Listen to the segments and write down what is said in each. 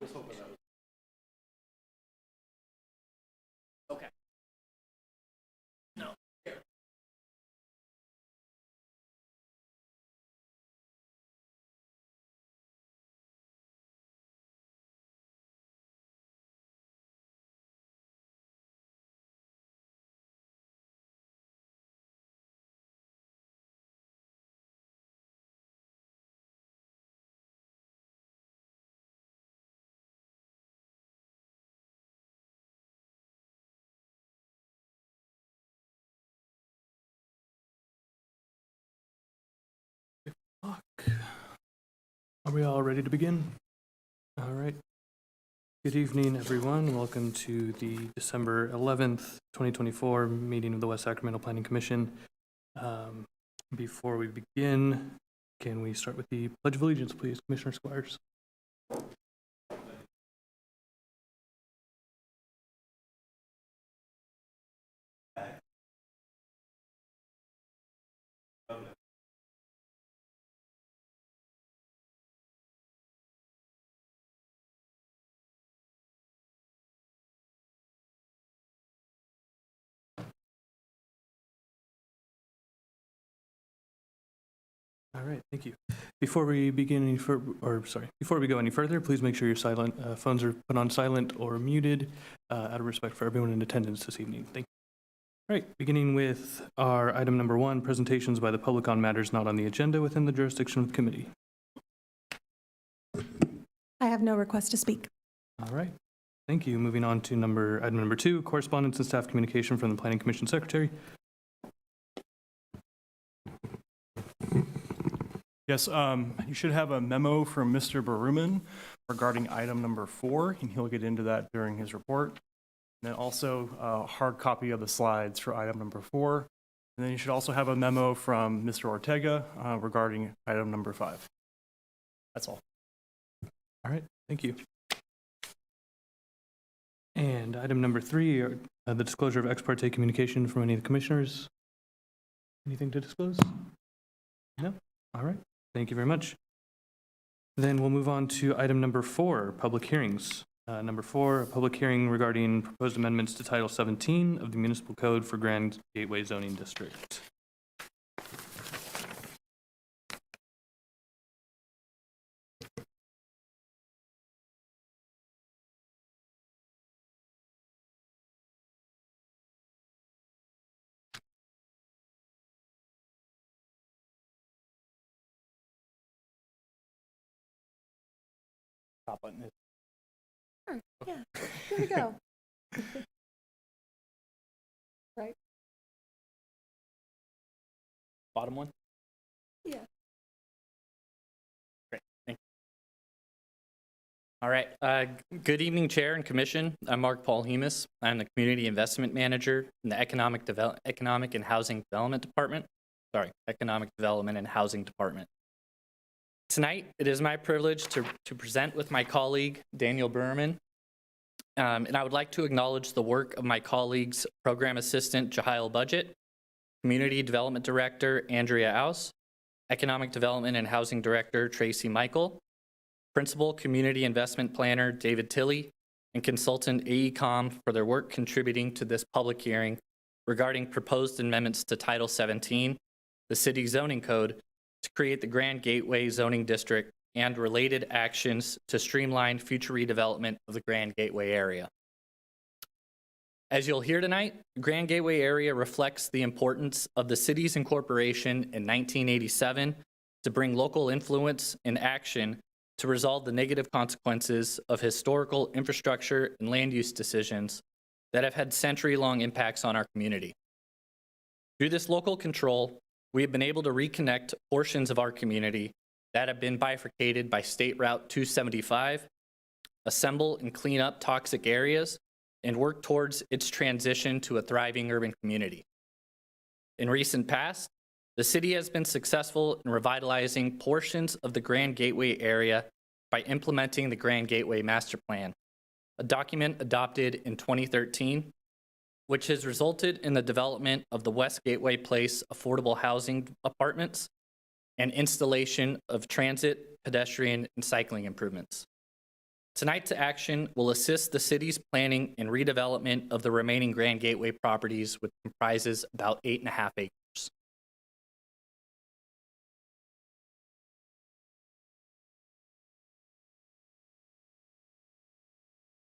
was hoping that was okay. No. Here. Are we all ready to begin? All right. Good evening, everyone. Welcome to the December 11th, 2024 meeting of the West Sacramento Planning Commission. Before we begin, can we start with the Pledge of Allegiance, please, Commissioner Squires? All right, thank you. Before we begin any before we go any further, please make sure your phones are put on silent or muted out of respect for everyone in attendance this evening. Thank you. All right, beginning with our item number 1, presentations by the public on matters not on the agenda within the jurisdiction of the committee. I have no request to speak. All right, thank you. Moving on to item number 2, correspondence and staff communication from the Planning Commission Secretary. Yes, you should have a memo from Mr. Baruman regarding item number 4, and he'll get into that during his report. And then also a hard copy of the slides for item number 4. And then you should also have a memo from Mr. Ortega regarding item number 5. That's all. All right, thank you. And item number 3, the disclosure of ex parte communication from any of the commissioners. Anything to disclose? No? All right, thank you very much. Then we'll move on to item number 4, public hearings. Number 4, a public hearing regarding proposed amendments to Title 17 of the Municipal Code for Grand Gateway Zoning District. Top button is Sure. Yeah, here we go. Right? bottom one. Yeah. Great, thank you. All right, good evening, Chair and Commission. I'm Mark Paul Hemus. I'm the Community Investment Manager in the Economic and Housing Development Department. Economic Development and Housing Department. Tonight, it is my privilege to present with my colleague, Daniel Berman. And I would like to acknowledge the work of my colleagues, Program Assistant Jahail Budget, Community Development Director Andrea Aus, Economic Development and Housing Director Tracy Michael, Principal Community Investment Planner David Tilley, and Consultant AECOM for their work contributing to this public hearing regarding proposed amendments to Title 17, the City Zoning Code, to create the Grand Gateway Zoning District and related actions to streamline future redevelopment of the Grand Gateway area. As you'll hear tonight, the Grand Gateway area reflects the importance of the city's incorporation in 1987 to bring local influence and action to resolve the negative consequences of historical infrastructure and land use decisions that have had century-long impacts on our community. Through this local control, we have been able to reconnect portions of our community that have been bifurcated by State Route 275, assemble and clean up toxic areas, and work towards its transition to a thriving urban community. In recent past, the city has been successful in revitalizing portions of the Grand Gateway area by implementing the Grand Gateway Master Plan, a document adopted in 2013, which has resulted in the development of the West Gateway Place affordable housing apartments and installation of transit, pedestrian, and cycling improvements. Tonight's action will assist the city's planning and redevelopment of the remaining Grand Gateway properties, which comprises about 8.5 acres.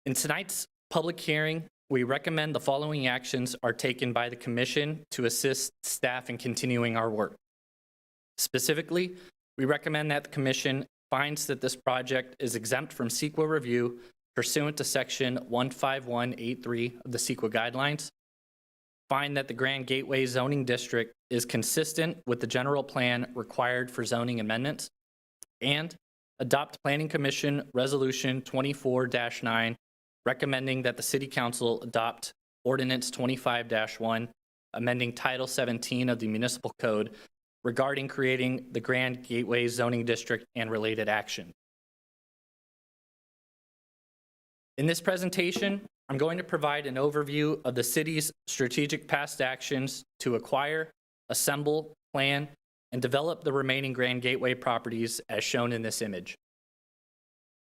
In tonight's public hearing, we recommend the following actions are taken by the commission to assist staff in continuing our work. Specifically, we recommend that the commission finds that this project is exempt from CEQA review pursuant to section 15183 of the CEQA guidelines. Find that the Grand Gateway zoning district is consistent with the general plan required for zoning amendments, and adopt Planning Commission Resolution 24-9 recommending that the City Council adopt Ordinance 25-1 amending Title 17 of the Municipal Code regarding creating the Grand Gateway zoning district and related action. In this presentation, I'm going to provide an overview of the city's strategic past actions to acquire, assemble, plan, and develop the remaining Grand Gateway properties as shown in this image.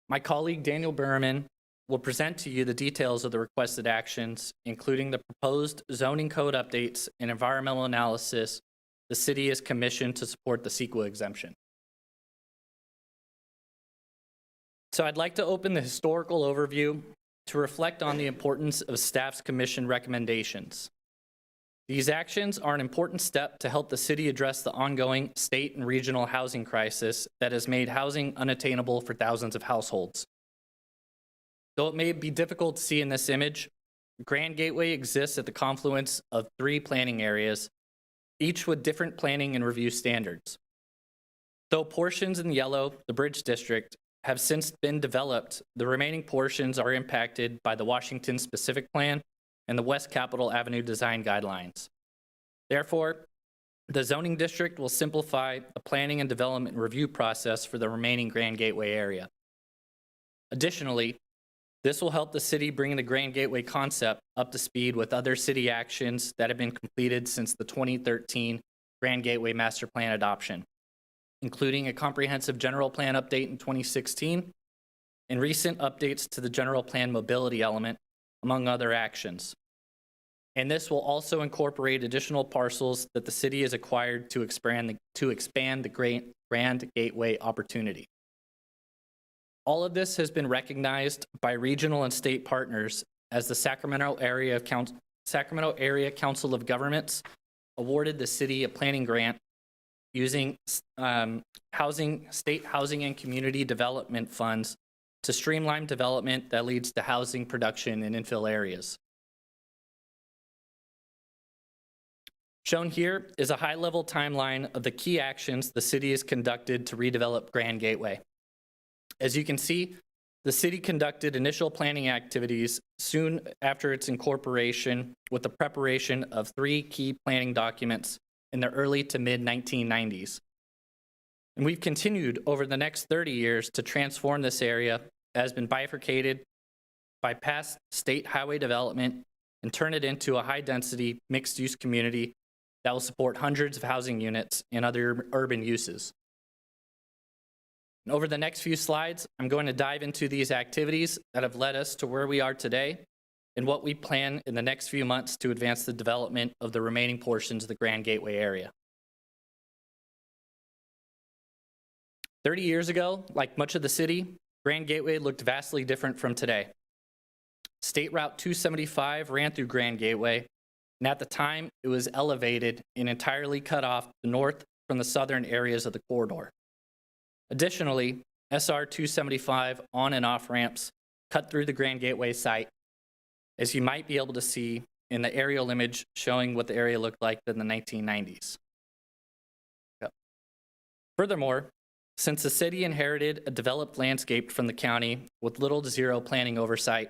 My colleague Daniel Berman will present to you the details of the requested actions, including the proposed zoning code updates and environmental analysis the city is commissioned to support the CEQA exemption. So I'd like to open the historical overview to reflect on the importance of staff's commission recommendations. These actions are an important step to help the city address the ongoing state and regional housing crisis that has made housing unattainable for thousands of households. Though it may be difficult to see in this image, Grand Gateway exists at the confluence of 3 planning areas, each with different planning and review standards. Though portions in yellow, the Bridge District, have since been developed, the remaining portions are impacted by the Washington Specific Plan and the West Capitol Avenue Design Guidelines. Therefore, the zoning district will simplify the planning and development review process for the remaining Grand Gateway area. Additionally, this will help the city bring the Grand Gateway concept up to speed with other city actions that have been completed since the 2013 Grand Gateway Master Plan adoption, including a comprehensive general plan update in 2016 and recent updates to the general plan mobility element, among other actions. And this will also incorporate additional parcels that the city has acquired to expand the Grand Gateway opportunity. All of this has been recognized by regional and state partners as the Sacramento Area Council of Governments awarded the city a planning grant using state housing and community development funds to streamline development that leads to housing production in infill areas. Shown here is a high-level timeline of the key actions the city has conducted to redevelop Grand Gateway. As you can see, the city conducted initial planning activities soon after its incorporation with the preparation of 3 key planning documents in the early to mid-1990s. And we've continued over the next 30 years to transform this area that has been bifurcated by past state highway development and turn it into a high-density, mixed-use community that will support hundreds of housing units and other urban uses. And over the next few slides, I'm going to dive into these activities that have led us to where we are today and what we plan in the next few months to advance the development of the remaining portions of the Grand Gateway area. 30 years ago, like much of the city, Grand Gateway looked vastly different from today. State Route 275 ran through Grand Gateway, and at the time, it was elevated and entirely cut off the north from the southern areas of the corridor. Additionally, SR 275 on and off ramps cut through the Grand Gateway site, as you might be able to see in the aerial image showing what the area looked like in the 1990s. Yep. Furthermore, since the city inherited a developed landscape from the county with little to zero planning oversight,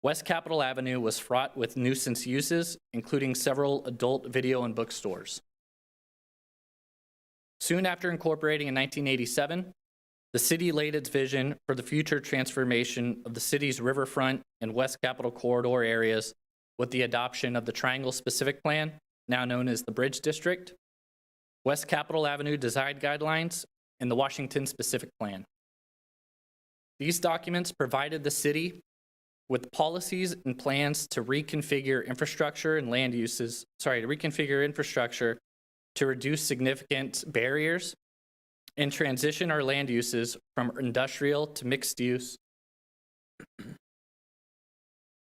West Capitol Avenue was fraught with nuisance uses, including several adult video and bookstores. Soon after incorporating in 1987, the city laid its vision for the future transformation of the city's riverfront and West Capitol corridor areas with the adoption of the Triangle Specific Plan, now known as the Bridge District, West Capitol Avenue Design Guidelines, and the Washington Specific Plan. These documents provided the city with policies and plans to reconfigure infrastructure and land uses, to reconfigure infrastructure to reduce significant barriers and transition our land uses from industrial to mixed use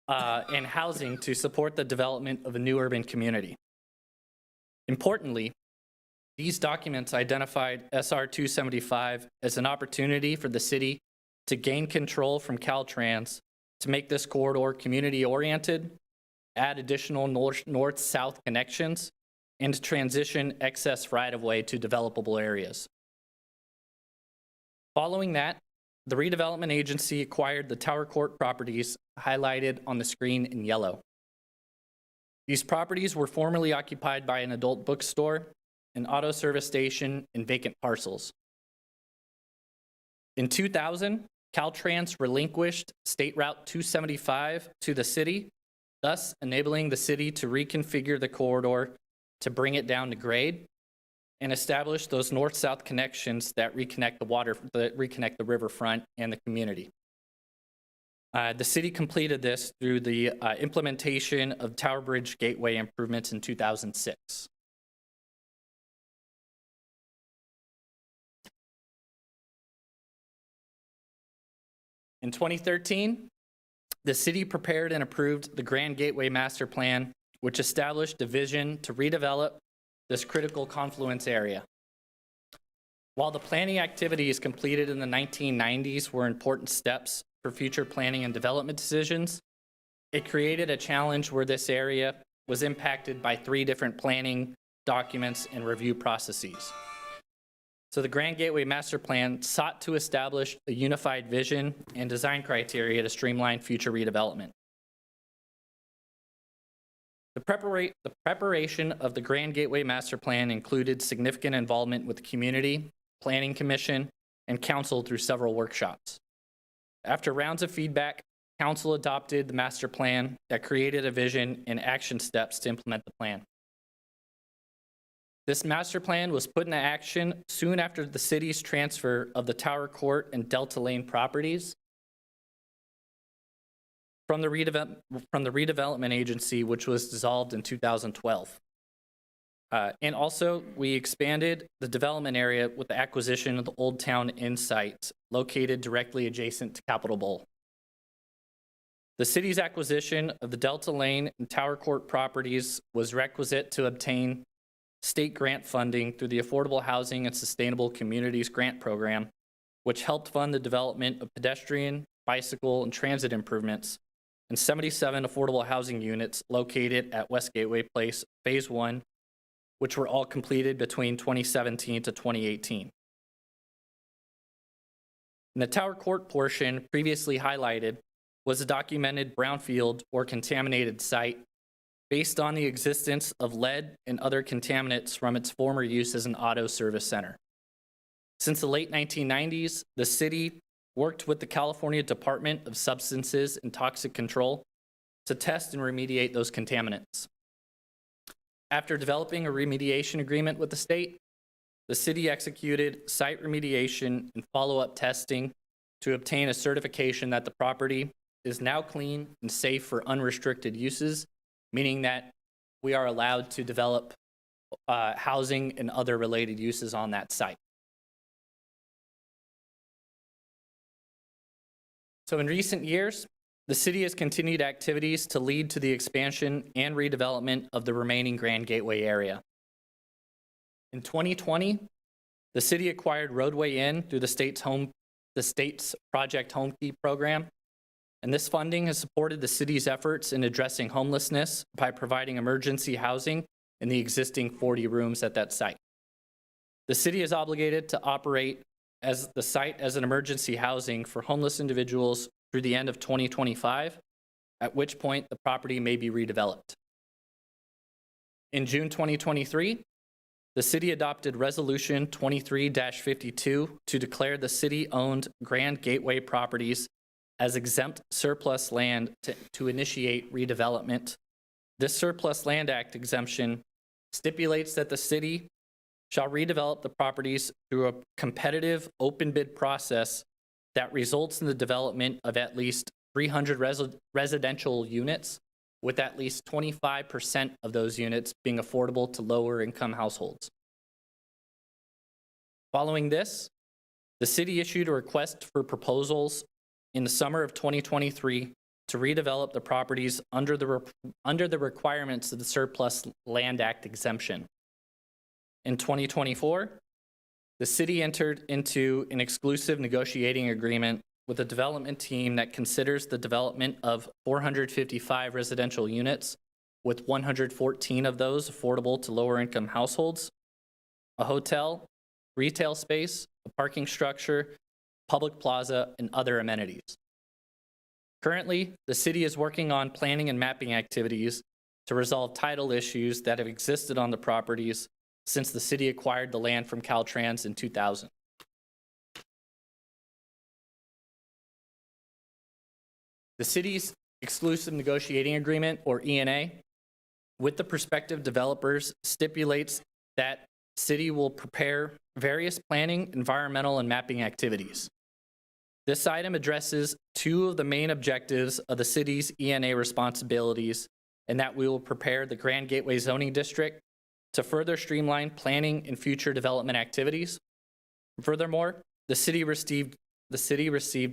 and housing to support the development of a new urban community. Importantly, these documents identified SR 275 as an opportunity for the city to gain control from Caltrans to make this corridor community-oriented, add additional north-south connections, and to transition excess right-of-way to developable areas. Following that, the redevelopment agency acquired the Tower Court properties highlighted on the screen in yellow. These properties were formerly occupied by an adult bookstore, an auto service station, and vacant parcels. In 2000, Caltrans relinquished State Route 275 to the city, thus enabling the city to reconfigure the corridor to bring it down to grade and establish those north-south connections that reconnect the riverfront and the community. The city completed this through the implementation of Tower Bridge Gateway improvements in 2006. In 2013, the city prepared and approved the Grand Gateway Master Plan, which established a vision to redevelop this critical confluence area. While the planning activities completed in the 1990s were important steps for future planning and development decisions, it created a challenge where this area was impacted by 3 different planning documents and review processes. So the Grand Gateway Master Plan sought to establish a unified vision and design criteria to streamline future redevelopment. The preparation of the Grand Gateway Master Plan included significant involvement with the community, planning commission, and council through several workshops. After rounds of feedback, council adopted the master plan that created a vision and action steps to implement the plan. This master plan was put into action soon after the city's transfer of the Tower Court and Delta Lane properties from the redevelopment agency, which was dissolved in 2012. And also, we expanded the development area with the acquisition of the Old Town Inn site located directly adjacent to Capitol Bowl. The city's acquisition of the Delta Lane and Tower Court properties was requisite to obtain state grant funding through the Affordable Housing and Sustainable Communities Grant Program, which helped fund the development of pedestrian, bicycle, and transit improvements in 77 affordable housing units located at West Gateway Place Phase 1, which were all completed between 2017 to 2018. In the Tower Court portion previously highlighted was a documented brownfield or contaminated site based on the existence of lead and other contaminants from its former use as an auto service center. Since the late 1990s, the city worked with the California Department of Substances and Toxic Control to test and remediate those contaminants. After developing a remediation agreement with the state, the city executed site remediation and follow-up testing to obtain a certification that the property is now clean and safe for unrestricted uses, meaning that we are allowed to develop housing and other related uses on that site. So in recent years, the city has continued activities to lead to the expansion and redevelopment of the remaining Grand Gateway area. In 2020, the city acquired Roadway Inn through the state's Project Homekey program, and this funding has supported the city's efforts in addressing homelessness by providing emergency housing in the existing 40 rooms at that site. The city is obligated to operate as the site as an emergency housing for homeless individuals through the end of 2025, at which point the property may be redeveloped. In June 2023, the city adopted Resolution 23-52 to declare the city-owned Grand Gateway properties as exempt surplus land to initiate redevelopment. This Surplus Land Act exemption stipulates that the city shall redevelop the properties through a competitive open bid process that results in the development of at least 300 residential units, with at least 25% of those units being affordable to lower income households. Following this, the city issued a request for proposals in the summer of 2023 to redevelop the properties under the requirements of the Surplus Land Act exemption. In 2024, the city entered into an exclusive negotiating agreement with a development team that considers the development of 455 residential units, with 114 of those affordable to lower income households, a hotel, retail space, a parking structure, public plaza, and other amenities. Currently, the city is working on planning and mapping activities to resolve title issues that have existed on the properties since the city acquired the land from Caltrans in 2000. The city's exclusive negotiating agreement, or ENA, with the prospective developers stipulates that city will prepare various planning, environmental, and mapping activities. This item addresses two of the main objectives of the city's ENA responsibilities, and that we will prepare the Grand Gateway zoning district to further streamline planning and future development activities. Furthermore, the city received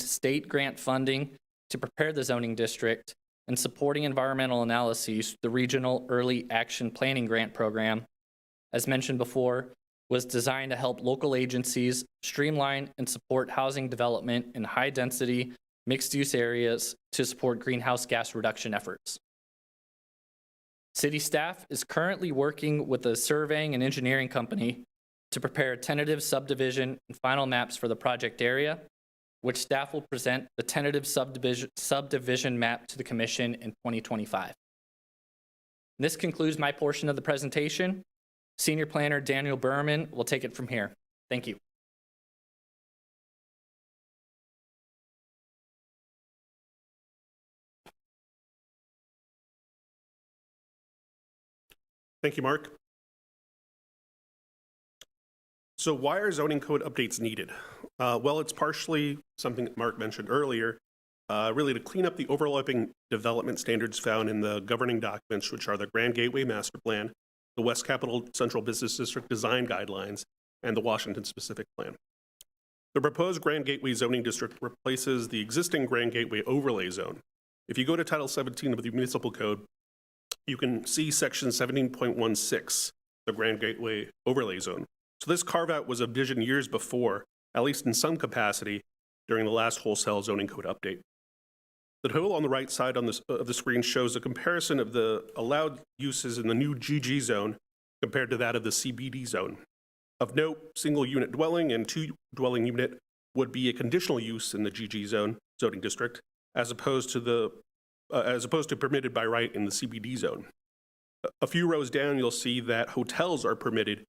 state grant funding to prepare the zoning district and supporting environmental analyses. The Regional Early Action Planning Grant Program, as mentioned before, was designed to help local agencies streamline and support housing development in high-density, mixed-use areas to support greenhouse gas reduction efforts. City staff is currently working with a surveying and engineering company to prepare tentative subdivision and final maps for the project area, which staff will present the tentative subdivision map to the commission in 2025. This concludes my portion of the presentation. Senior Planner Daniel Berman will take it from here. Thank you. Thank you, Mark. So why are zoning code updates needed? Well, it's partially something that Mark mentioned earlier, really to clean up the overlapping development standards found in the governing documents, which are the Grand Gateway Master Plan, the West Capitol Central Business District Design Guidelines, and the Washington Specific Plan. The proposed Grand Gateway zoning district replaces the existing Grand Gateway overlay zone. If you go to Title 17 of the Municipal Code, you can see Section 17.16, the Grand Gateway overlay zone. So this carve-out was envisioned years before, at least in some capacity, during the last wholesale zoning code update. The table on the right side of the screen shows a comparison of the allowed uses in the new GG zone compared to that of the CBD zone. Of note, single unit dwelling and two dwelling unit would be a conditional use in the GG zone zoning district, as opposed to permitted by right in the CBD zone. A few rows down, you'll see that hotels are permitted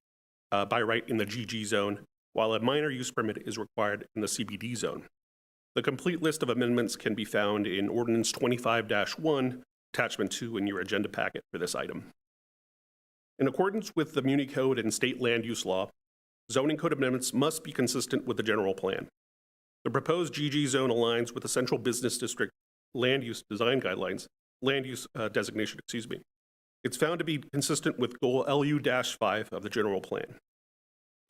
by right in the GG zone, while a minor use permit is required in the CBD zone. The complete list of amendments can be found in Ordinance 25-1, Attachment 2 in your agenda packet for this item. In accordance with the Muni Code and state land use law, zoning code amendments must be consistent with the general plan. The proposed GG zone aligns with the Central Business District land use design guidelines, designation. It's found to be consistent with Goal LU-5 of the general plan.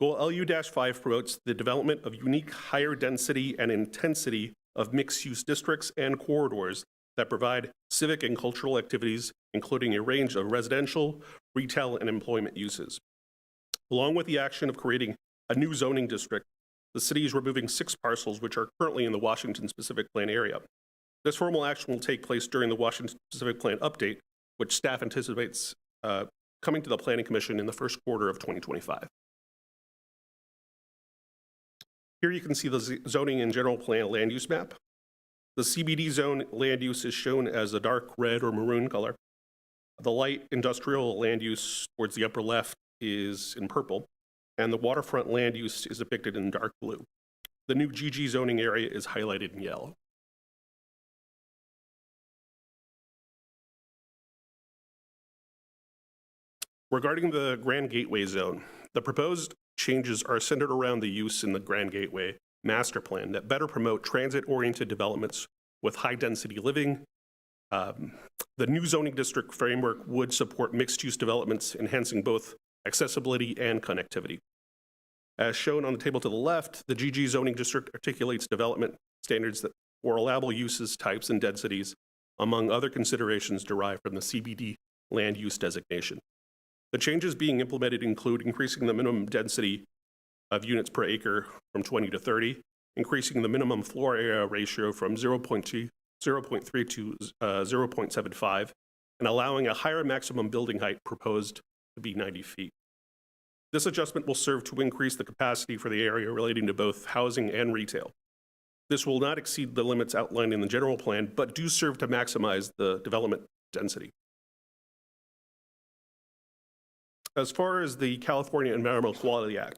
Goal LU-5 promotes the development of unique higher density and intensity of mixed-use districts and corridors that provide civic and cultural activities, including a range of residential, retail, and employment uses. Along with the action of creating a new zoning district, the city is removing 6 parcels which are currently in the Washington Specific Plan area. This formal action will take place during the Washington Specific Plan update, which staff anticipates coming to the Planning Commission in the first quarter of 2025. Here you can see the zoning and general plan land use map. The CBD zone land use is shown as a dark red or maroon color. The light industrial land use towards the upper left is in purple, and the waterfront land use is depicted in dark blue. The new GG zoning area is highlighted in yellow. Regarding the Grand Gateway zone, the proposed changes are centered around the use in the Grand Gateway, master plan that better promote transit-oriented developments with high-density living. The new zoning district framework would support mixed-use developments, enhancing both accessibility and connectivity. As shown on the table to the left, the GG zoning district articulates development standards that for allowable uses, types, and densities, among other considerations derived from the CBD land use designation. The changes being implemented include increasing the minimum density of units per acre from 20 to 30, increasing the minimum floor area ratio from 0.3 to 0.75, and allowing a higher maximum building height proposed to be 90 feet. This adjustment will serve to increase the capacity for the area relating to both housing and retail. This will not exceed the limits outlined in the general plan, but do serve to maximize the development density. As far as the California Environmental Quality Act,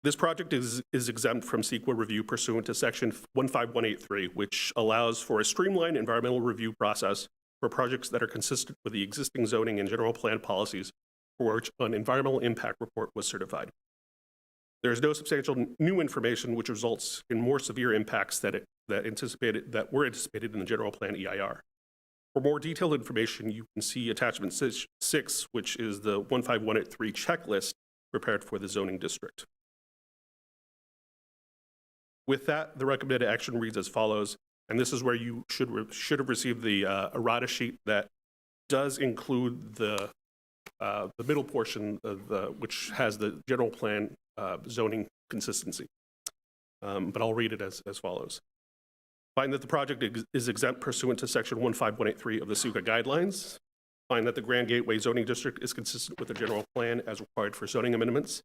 this project is exempt from CEQA review pursuant to Section 15183, which allows for a streamlined environmental review process for projects that are consistent with the existing zoning and general plan policies for which an environmental impact report was certified. There is no substantial new information which results in more severe impacts that were anticipated in the general plan EIR. For more detailed information, you can see attachment 6, which is the 15183 checklist prepared for the zoning district. With that, the recommended action reads as follows, and this is where you should have received the errata sheet that does include the middle portion of which has the general plan zoning consistency. But I'll read it as follows. Find that the project is exempt pursuant to Section 15183 of the CEQA guidelines. Find that the Grand Gateway zoning district is consistent with the general plan as required for zoning amendments.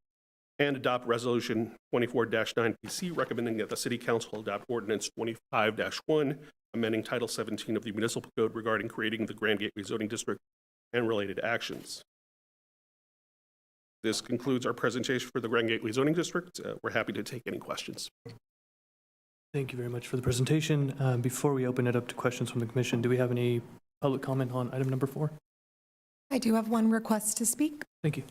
And adopt Resolution 24-9PC recommending that the City Council adopt Ordinance 25-1, amending Title 17 of the Municipal Code regarding creating the Grand Gateway zoning district and related actions. This concludes our presentation for the Grand Gateway zoning district. We're happy to take any questions. Thank you very much for the presentation. Before we open it up to questions from the commission, do we have any public comment on item number 4? I do have one request to speak. Thank you.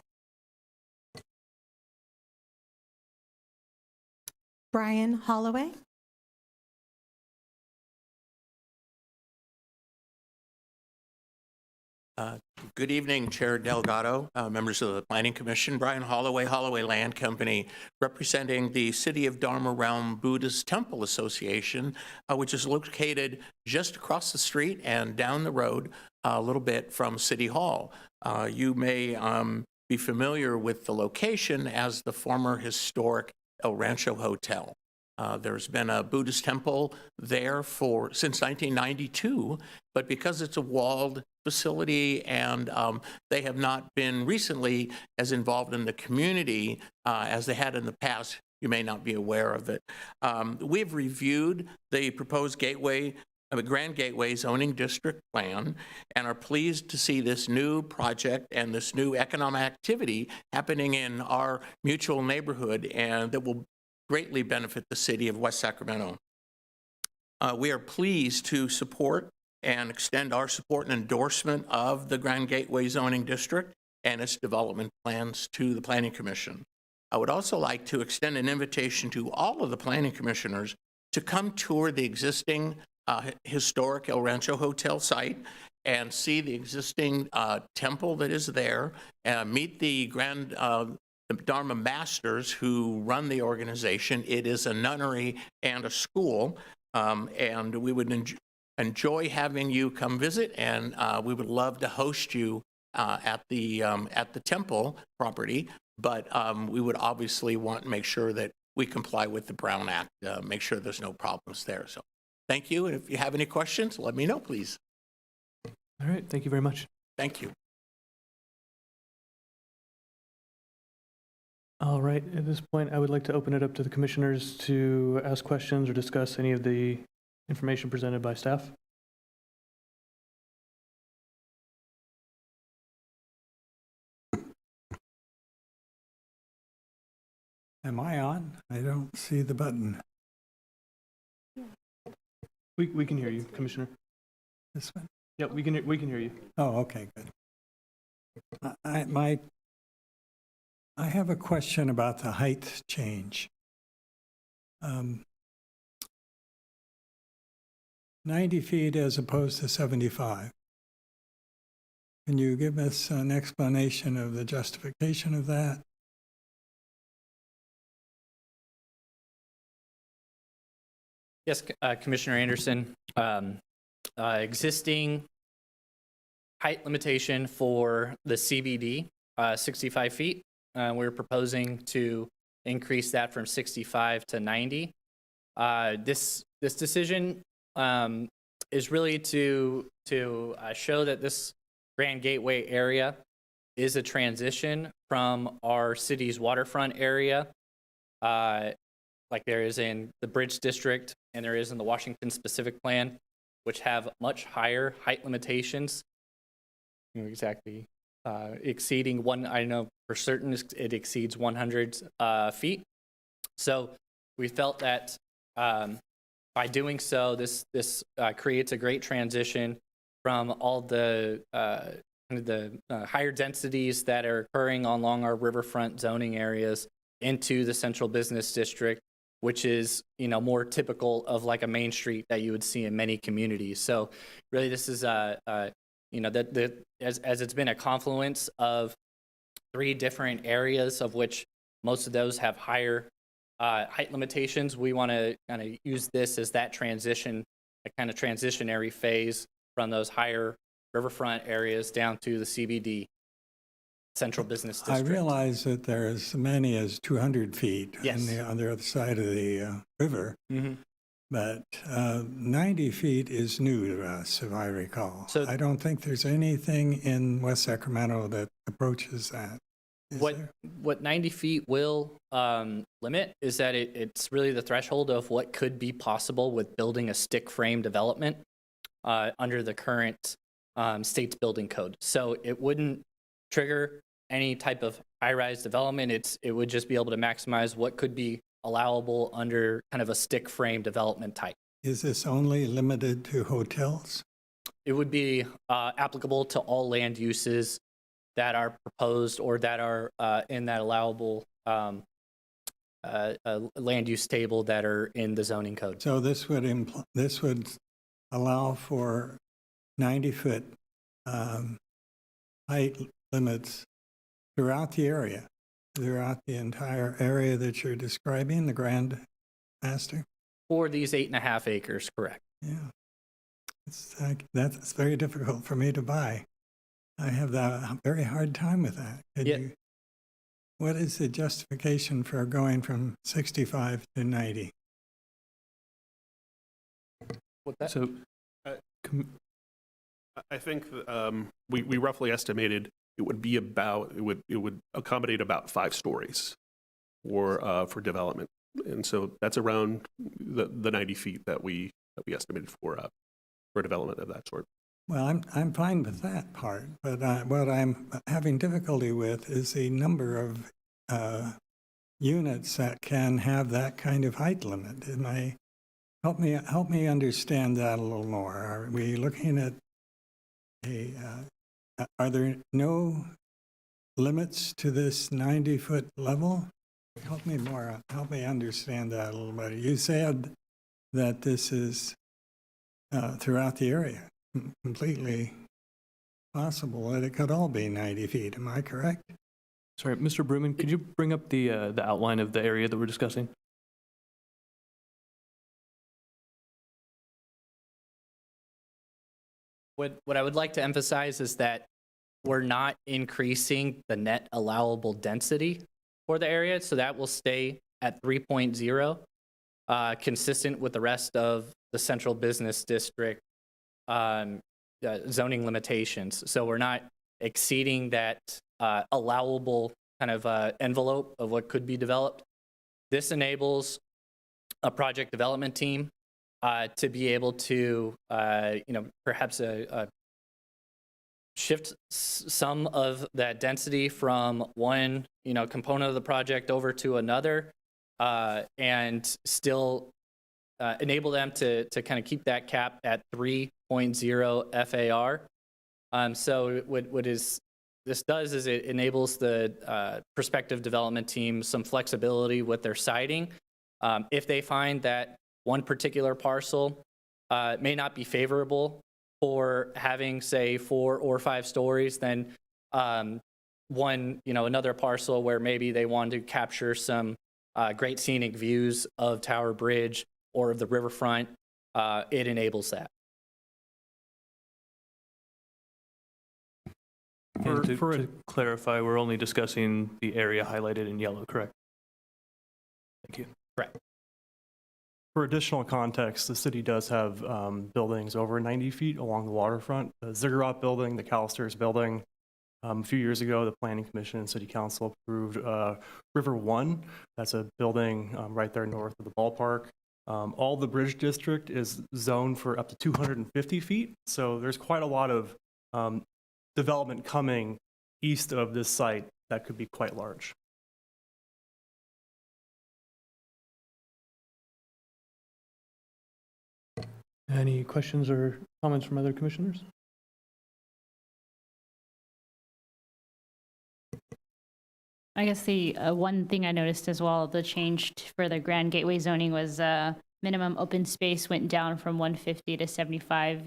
Brian Holloway. Good evening, Chair Delgado, members of the Planning Commission. Brian Holloway, Holloway Land Company, representing the City of Dharma Realm Buddhist Temple Association, which is located just across the street and down the road a little bit from City Hall. You may be familiar with the location as the former historic El Rancho Hotel. There's been a Buddhist temple there since 1992, but because it's a walled facility and they have not been recently as involved in the community as they had in the past, you may not be aware of it. We've reviewed the proposed Grand Gateway zoning district plan and are pleased to see this new project and this new economic activity happening in our mutual neighborhood, and that will greatly benefit the city of West Sacramento. We are pleased to support and extend our support and endorsement of the Grand Gateway zoning district and its development plans to the Planning Commission. I would also like to extend an invitation to all of the planning commissioners to come tour the existing historic El Rancho Hotel site and see the existing temple that is there, meet the Dharma Masters who run the organization. It is a nunnery and a school, and we would enjoy having you come visit, and we would love to host you at the temple property, but we would obviously want to make sure that we comply with the Brown Act, make sure there's no problems there. So thank you, and if you have any questions, let me know, please. All right, thank you very much. Thank you. All right, at this point, I would like to open it up to the commissioners to ask questions or discuss any of the information presented by staff. Am I on? I don't see the button. We can hear you, Commissioner. This one? Yeah, we can hear you. Oh, okay, good. I have a question about the height change. um, 90 feet as opposed to 75. Can you give us an explanation of the justification of that? Yes, Commissioner Anderson. Existing height limitation for the CBD, 65 feet. We're proposing to increase that from 65 to 90. This decision is really to show that this Grand Gateway area is a transition from our city's waterfront area, like there is in the Bridge District and there is in the Washington Specific Plan, which have much higher height limitations. Exactly, exceeding one. I know for certain it exceeds 100 feet. So we felt that by doing so, this creates a great transition from all the higher densities that are occurring along our riverfront zoning areas into the central business district, which is, more typical of like a main street that you would see in many communities. So really this is, as it's been a confluence of 3 different areas of which most of those have higher height limitations, we want to kind of use this as that transition, a kind of transitionary phase from those higher riverfront areas down to the CBD, central business district. I realize that there is as many as 200 feet Yes. on the other side of the river, but 90 feet is new to us, if I recall. So- I don't think there's anything in West Sacramento that approaches that. Is there? What 90 feet will limit is that it's really the threshold of what could be possible with building a stick frame development under the current state's building code. So it wouldn't trigger any type of high-rise development. It would just be able to maximize what could be allowable under kind of a stick frame development type. Is this only limited to hotels? It would be applicable to all land uses that are proposed or that are in that allowable land use table that are in the zoning code. So this would allow for 90-foot height limits throughout the area, throughout the entire area that you're describing, the Grand Master? For these 8.5 acres, correct. Yeah. That's very difficult for me to buy. I have a very hard time with that. Yeah. What is the justification for going from 65 to 90? With that, So, I think we roughly estimated it would accommodate about 5 stories for development, and so that's around the 90 feet that we estimated for development of that sort. Well, I'm fine with that part, but what I'm having difficulty with is the number of units that can have that kind of height limit. Help me understand that a little more. Are we looking at are there no limits to this 90-foot level? Help me understand that a little better. You said that this is throughout the area, completely possible that it could all be 90 feet. Am I correct? sorry, Mr. Bruman, could you bring up the outline of the area that we're discussing? what I would like to emphasize is that we're not increasing the net allowable density for the area, so that will stay at 3.0, consistent with the rest of the central business district zoning limitations. So we're not exceeding that allowable kind of envelope of what could be developed. This enables a project development team to be able to, perhaps shift some of that density from one, component of the project over to another, and still enable them to kind of keep that cap at 3.0 FAR. So this does is it enables the prospective development team some flexibility with their siting, If they find that one particular parcel may not be favorable for having, say, 4 or 5 stories, then another parcel where maybe they want to capture some great scenic views of Tower Bridge or of the riverfront, it enables that. And For to clarify, we're only discussing the area highlighted in yellow, correct? Thank you. For additional context, the city does have buildings over 90 feet along the waterfront. The Ziggurat Building, the Calisters Building. A few years ago, the Planning Commission and City Council approved River One. That's a building right there north of the ballpark. All the Bridge District is zoned for up to 250 feet, so there's quite a lot of development coming east of this site that could be quite large. Any questions or comments from other commissioners? I guess the one thing I noticed as well, the change for the Grand Gateway zoning was minimum open space went down from 150 to 75.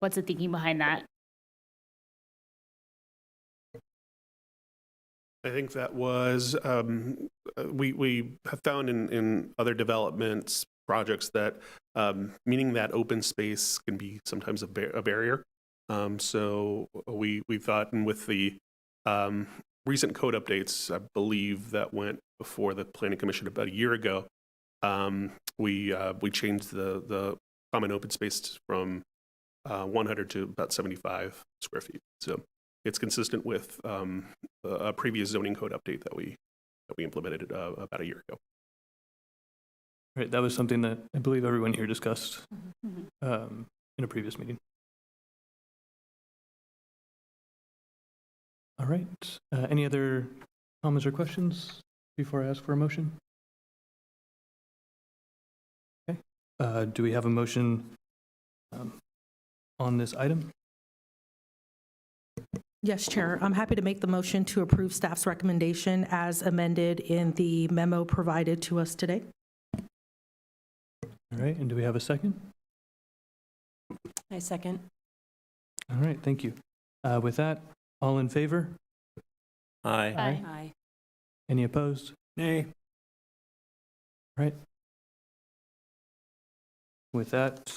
What's the thinking behind that? I think that was, we have found in other developments, projects that meaning that open space can be sometimes a barrier. So we thought, and with the recent code updates, I believe that went before the Planning Commission about a year ago, we changed the common open space from 100 to about 75 square feet. So it's consistent with a previous zoning code update that we implemented about a year ago. Right, that was something that I believe everyone here discussed in a previous meeting. All right, any other comments or questions before I ask for a motion? Okay, do we have a motion on this item? Yes, Chair. I'm happy to make the motion to approve staff's recommendation as amended in the memo provided to us today. All right, and do we have a second? I second. All right, thank you. With that, all in favor? Aye. Aye. Any opposed? Nay. Right. With that,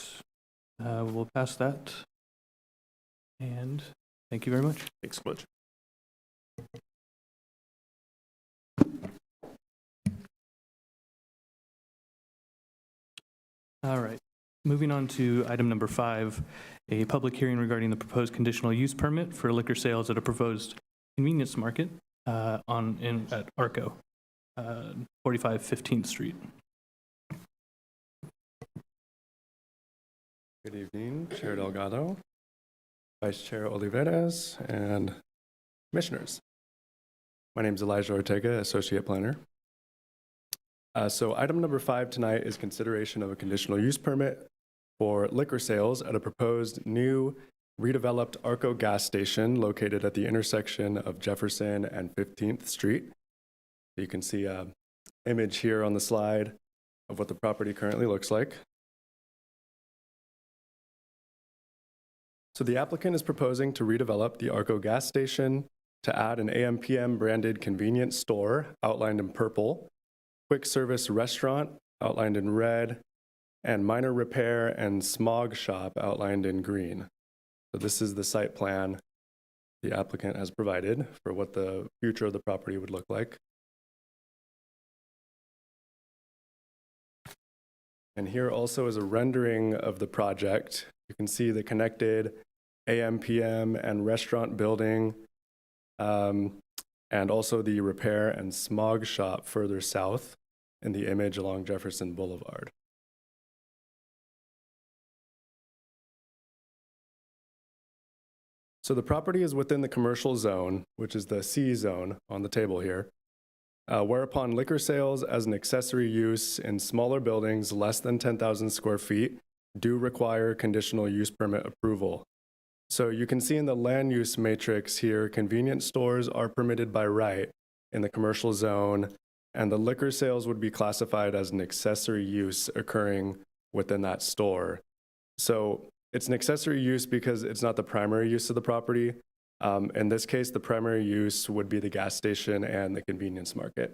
we'll pass that. And thank you very much. Thanks so much. All right. Moving on to item number 5, a public hearing regarding the proposed conditional use permit for liquor sales at a proposed convenience market at Arco, 45 15th Street. Good evening, Chair Delgado, Vice Chair Olivares, and commissioners. My name is Elijah Ortega, Associate Planner. So item number 5 tonight is consideration of a conditional use permit for liquor sales at a proposed new redeveloped Arco gas station located at the intersection of Jefferson and 15th Street. You can see an image here on the slide of what the property currently looks like. So the applicant is proposing to redevelop the Arco gas station to add an AM/PM branded convenience store outlined in purple, quick service restaurant outlined in red, and minor repair and smog shop outlined in green. So this is the site plan the applicant has provided for what the future of the property would look like. And here also is a rendering of the project. You can see the connected AM/PM and restaurant building, and also the repair and smog shop further south in the image along Jefferson Boulevard. So the property is within the commercial zone, which is the C zone on the table here, whereupon liquor sales as an accessory use in smaller buildings less than 10,000 square feet do require conditional use permit approval. So you can see in the land use matrix here, convenience stores are permitted by right in the commercial zone, and the liquor sales would be classified as an accessory use occurring within that store. So it's an accessory use because it's not the primary use of the property. In this case, the primary use would be the gas station and the convenience market.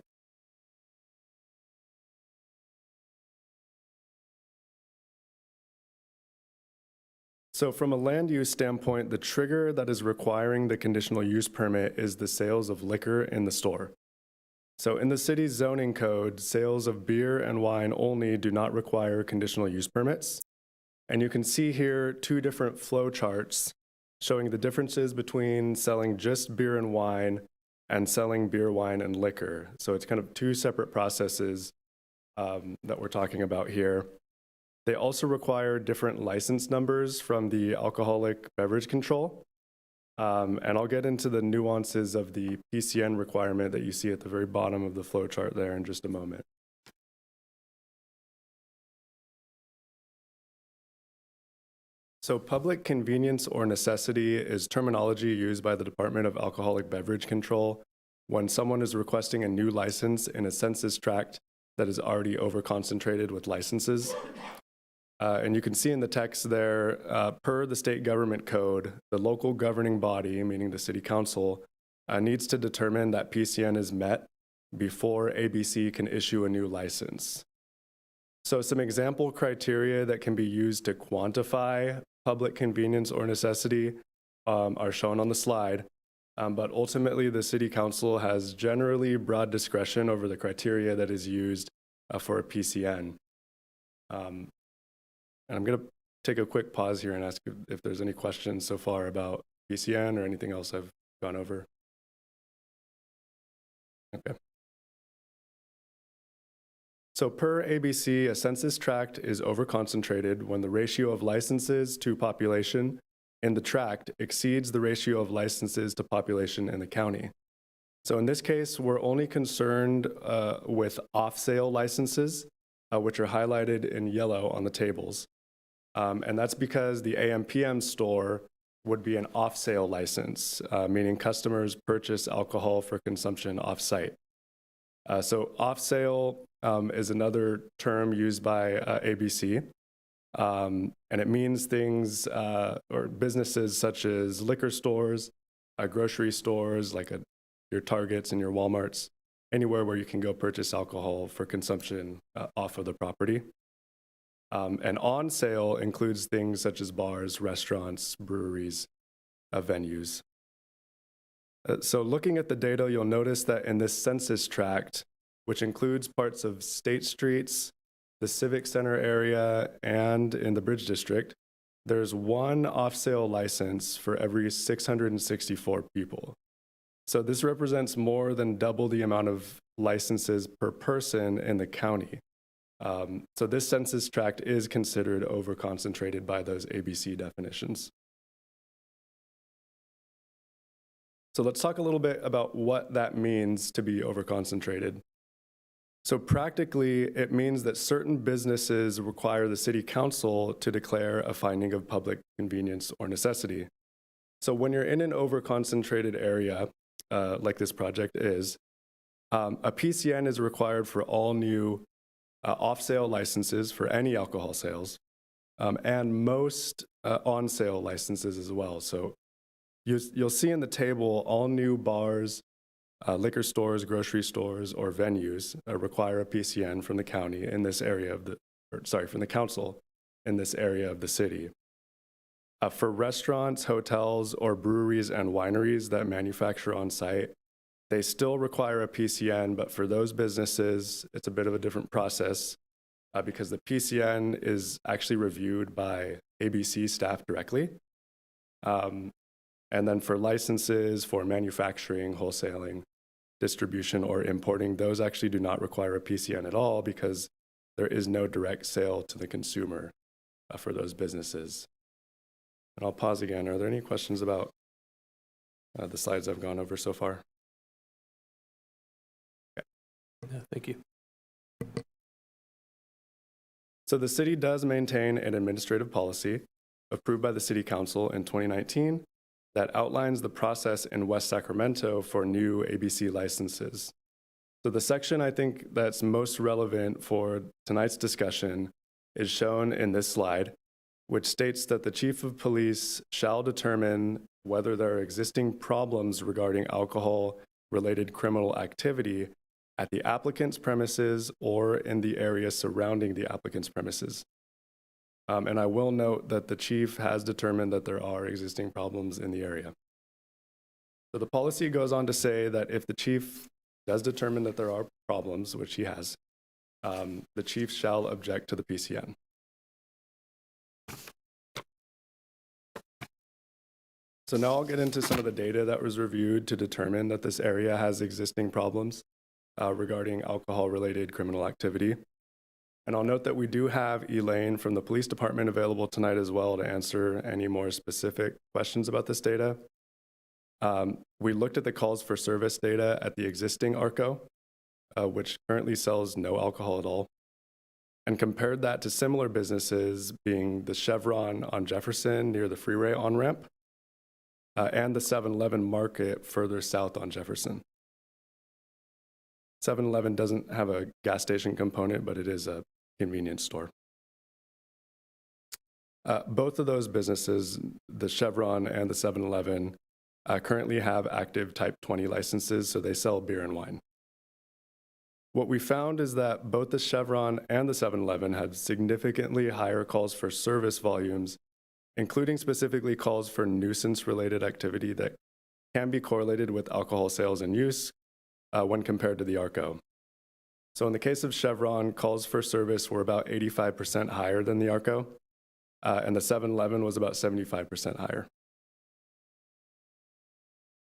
So from a land use standpoint, the trigger that is requiring the conditional use permit is the sales of liquor in the store. So in the city's zoning code, sales of beer and wine only do not require conditional use permits. And you can see here 2 different flow charts showing the differences between selling just beer and wine and selling beer, wine, and liquor. So it's kind of 2 separate processes that we're talking about here. They also require different license numbers from the Alcoholic Beverage Control. And I'll get into the nuances of the PCN requirement that you see at the very bottom of the flow chart there in just a moment. So public convenience or necessity is terminology used by the Department of Alcoholic Beverage Control when someone is requesting a new license in a census tract that is already overconcentrated with licenses. And you can see in the text there, per the state government code, the local governing body, meaning the city council, needs to determine that PCN is met before ABC can issue a new license. So some example criteria that can be used to quantify public convenience or necessity are shown on the slide. But ultimately, the city council has generally broad discretion over the criteria that is used for a PCN. And I'm going to take a quick pause here and ask if there's any questions so far about PCN or anything else I've gone over. Okay. So per ABC, a census tract is overconcentrated when the ratio of licenses to population in the tract exceeds the ratio of licenses to population in the county. So in this case, we're only concerned with off-sale licenses, which are highlighted in yellow on the tables. And that's because the AM/PM store would be an off-sale license, meaning customers purchase alcohol for consumption off-site. So off-sale is another term used by ABC, and it means things or businesses such as liquor stores, grocery stores like your Targets and your Walmarts, anywhere where you can go purchase alcohol for consumption off of the property. And on sale includes things such as bars, restaurants, breweries, venues. So looking at the data, you'll notice that in this census tract, which includes parts of State Streets, the Civic Center area, and in the Bridge District, there's 1 off-sale license for every 664 people. So this represents more than double the amount of licenses per person in the county. So this census tract is considered overconcentrated by those ABC definitions. So let's talk a little bit about what that means to be overconcentrated. So practically, it means that certain businesses require the city council to declare a finding of public convenience or necessity. So when you're in an overconcentrated area, like this project is, a PCN is required for all new off-sale licenses for any alcohol sales, and most on-sale licenses as well. So you'll see in the table all new bars, liquor stores, grocery stores, or venues require a PCN from the county in this area of from the council in this area of the city. For restaurants, hotels, or breweries and wineries that manufacture on site, they still require a PCN, but for those businesses, it's a bit of a different process because the PCN is actually reviewed by ABC staff directly. And then for licenses for manufacturing, wholesaling, distribution, or importing, those actually do not require a PCN at all because there is no direct sale to the consumer for those businesses. And I'll pause again. Are there any questions about the slides I've gone over so far? Yeah, thank you. So the city does maintain an administrative policy approved by the City Council in 2019 that outlines the process in West Sacramento for new ABC licenses. So the section I think that's most relevant for tonight's discussion is shown in this slide, which states that the chief of police shall determine whether there are existing problems regarding alcohol-related criminal activity at the applicant's premises or in the area surrounding the applicant's premises. And I will note that the chief has determined that there are existing problems in the area. So the policy goes on to say that if the chief does determine that there are problems, which he has, the chief shall object to the PCN. So now I'll get into some of the data that was reviewed to determine that this area has existing problems regarding alcohol-related criminal activity. And I'll note that we do have Elaine from the police department available tonight as well to answer any more specific questions about this data. We looked at the calls for service data at the existing ARCO, which currently sells no alcohol at all, and compared that to similar businesses being the Chevron on Jefferson near the freeway on-ramp, and the 7-Eleven Market further south on Jefferson. 7-Eleven doesn't have a gas station component, but it is a convenience store. Both of those businesses, the Chevron and the 7-Eleven, currently have active Type 20 licenses, so they sell beer and wine. What we found is that both the Chevron and the 7-Eleven had significantly higher calls for service volumes, including specifically calls for nuisance-related activity that can be correlated with alcohol sales and use when compared to the ARCO. So in the case of Chevron, calls for service were about 85% higher than the ARCO, and the 7-Eleven was about 75% higher.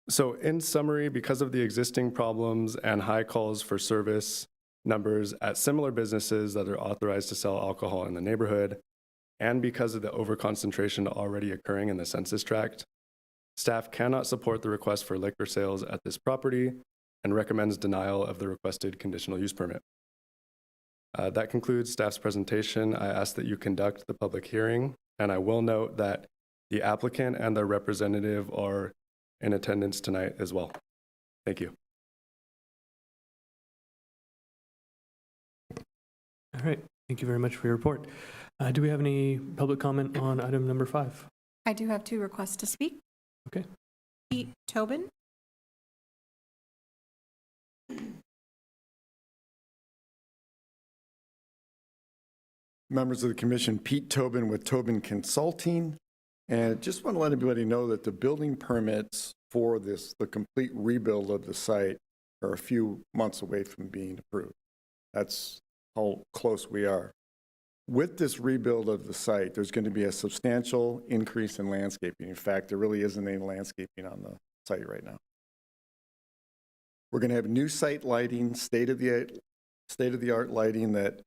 So in summary, because of the existing problems and high calls for service numbers at similar businesses that are authorized to sell alcohol in the neighborhood, and because of the overconcentration already occurring in the census tract, staff cannot support the request for liquor sales at this property and recommends denial of the requested conditional use permit. That concludes staff's presentation. I ask that you conduct the public hearing, and I will note that the applicant and their representative are in attendance tonight as well. Thank you. All right, thank you very much for your report. Do we have any public comment on item number 5? I do have 2 requests to speak. Okay. Pete Tobin. Members of the commission, Pete Tobin with Tobin Consulting. And just want to let everybody know that the building permits for this, the complete rebuild of the site, are a few months away from being approved. That's how close we are. With this rebuild of the site, there's going to be a substantial increase in landscaping. In fact, there really isn't any landscaping on the site right now. We're going to have new site lighting, state-of-the-art lighting that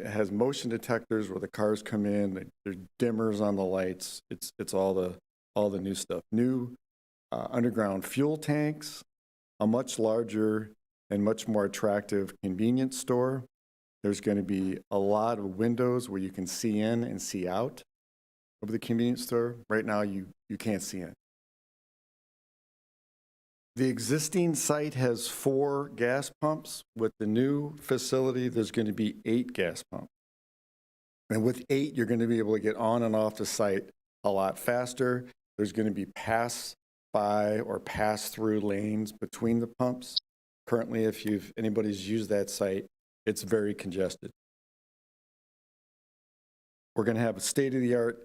has motion detectors where the cars come in. There's dimmers on the lights. It's all the new stuff. New underground fuel tanks, a much larger and much more attractive convenience store. There's going to be a lot of windows where you can see in and see out of the convenience store. Right now, you can't see in. The existing site has 4 gas pumps. With the new facility, there's going to be 8 gas pumps. And with 8, you're going to be able to get on and off the site a lot faster. There's going to be pass-by or pass-through lanes between the pumps. Currently, if anybody's used that site, it's very congested. We're going to have a state-of-the-art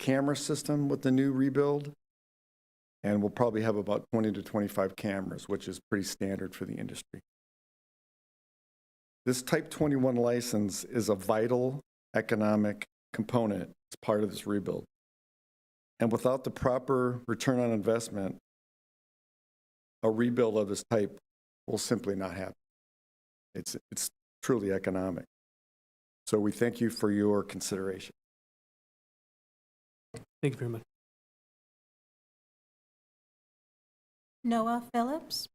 camera system with the new rebuild. And we'll probably have about 20 to 25 cameras, which is pretty standard for the industry. This Type 21 license is a vital economic component as part of this rebuild. And without the proper return on investment, a rebuild of this type will simply not happen. It's truly economic. So we thank you for your consideration. Thank you very much. Noah Phillips.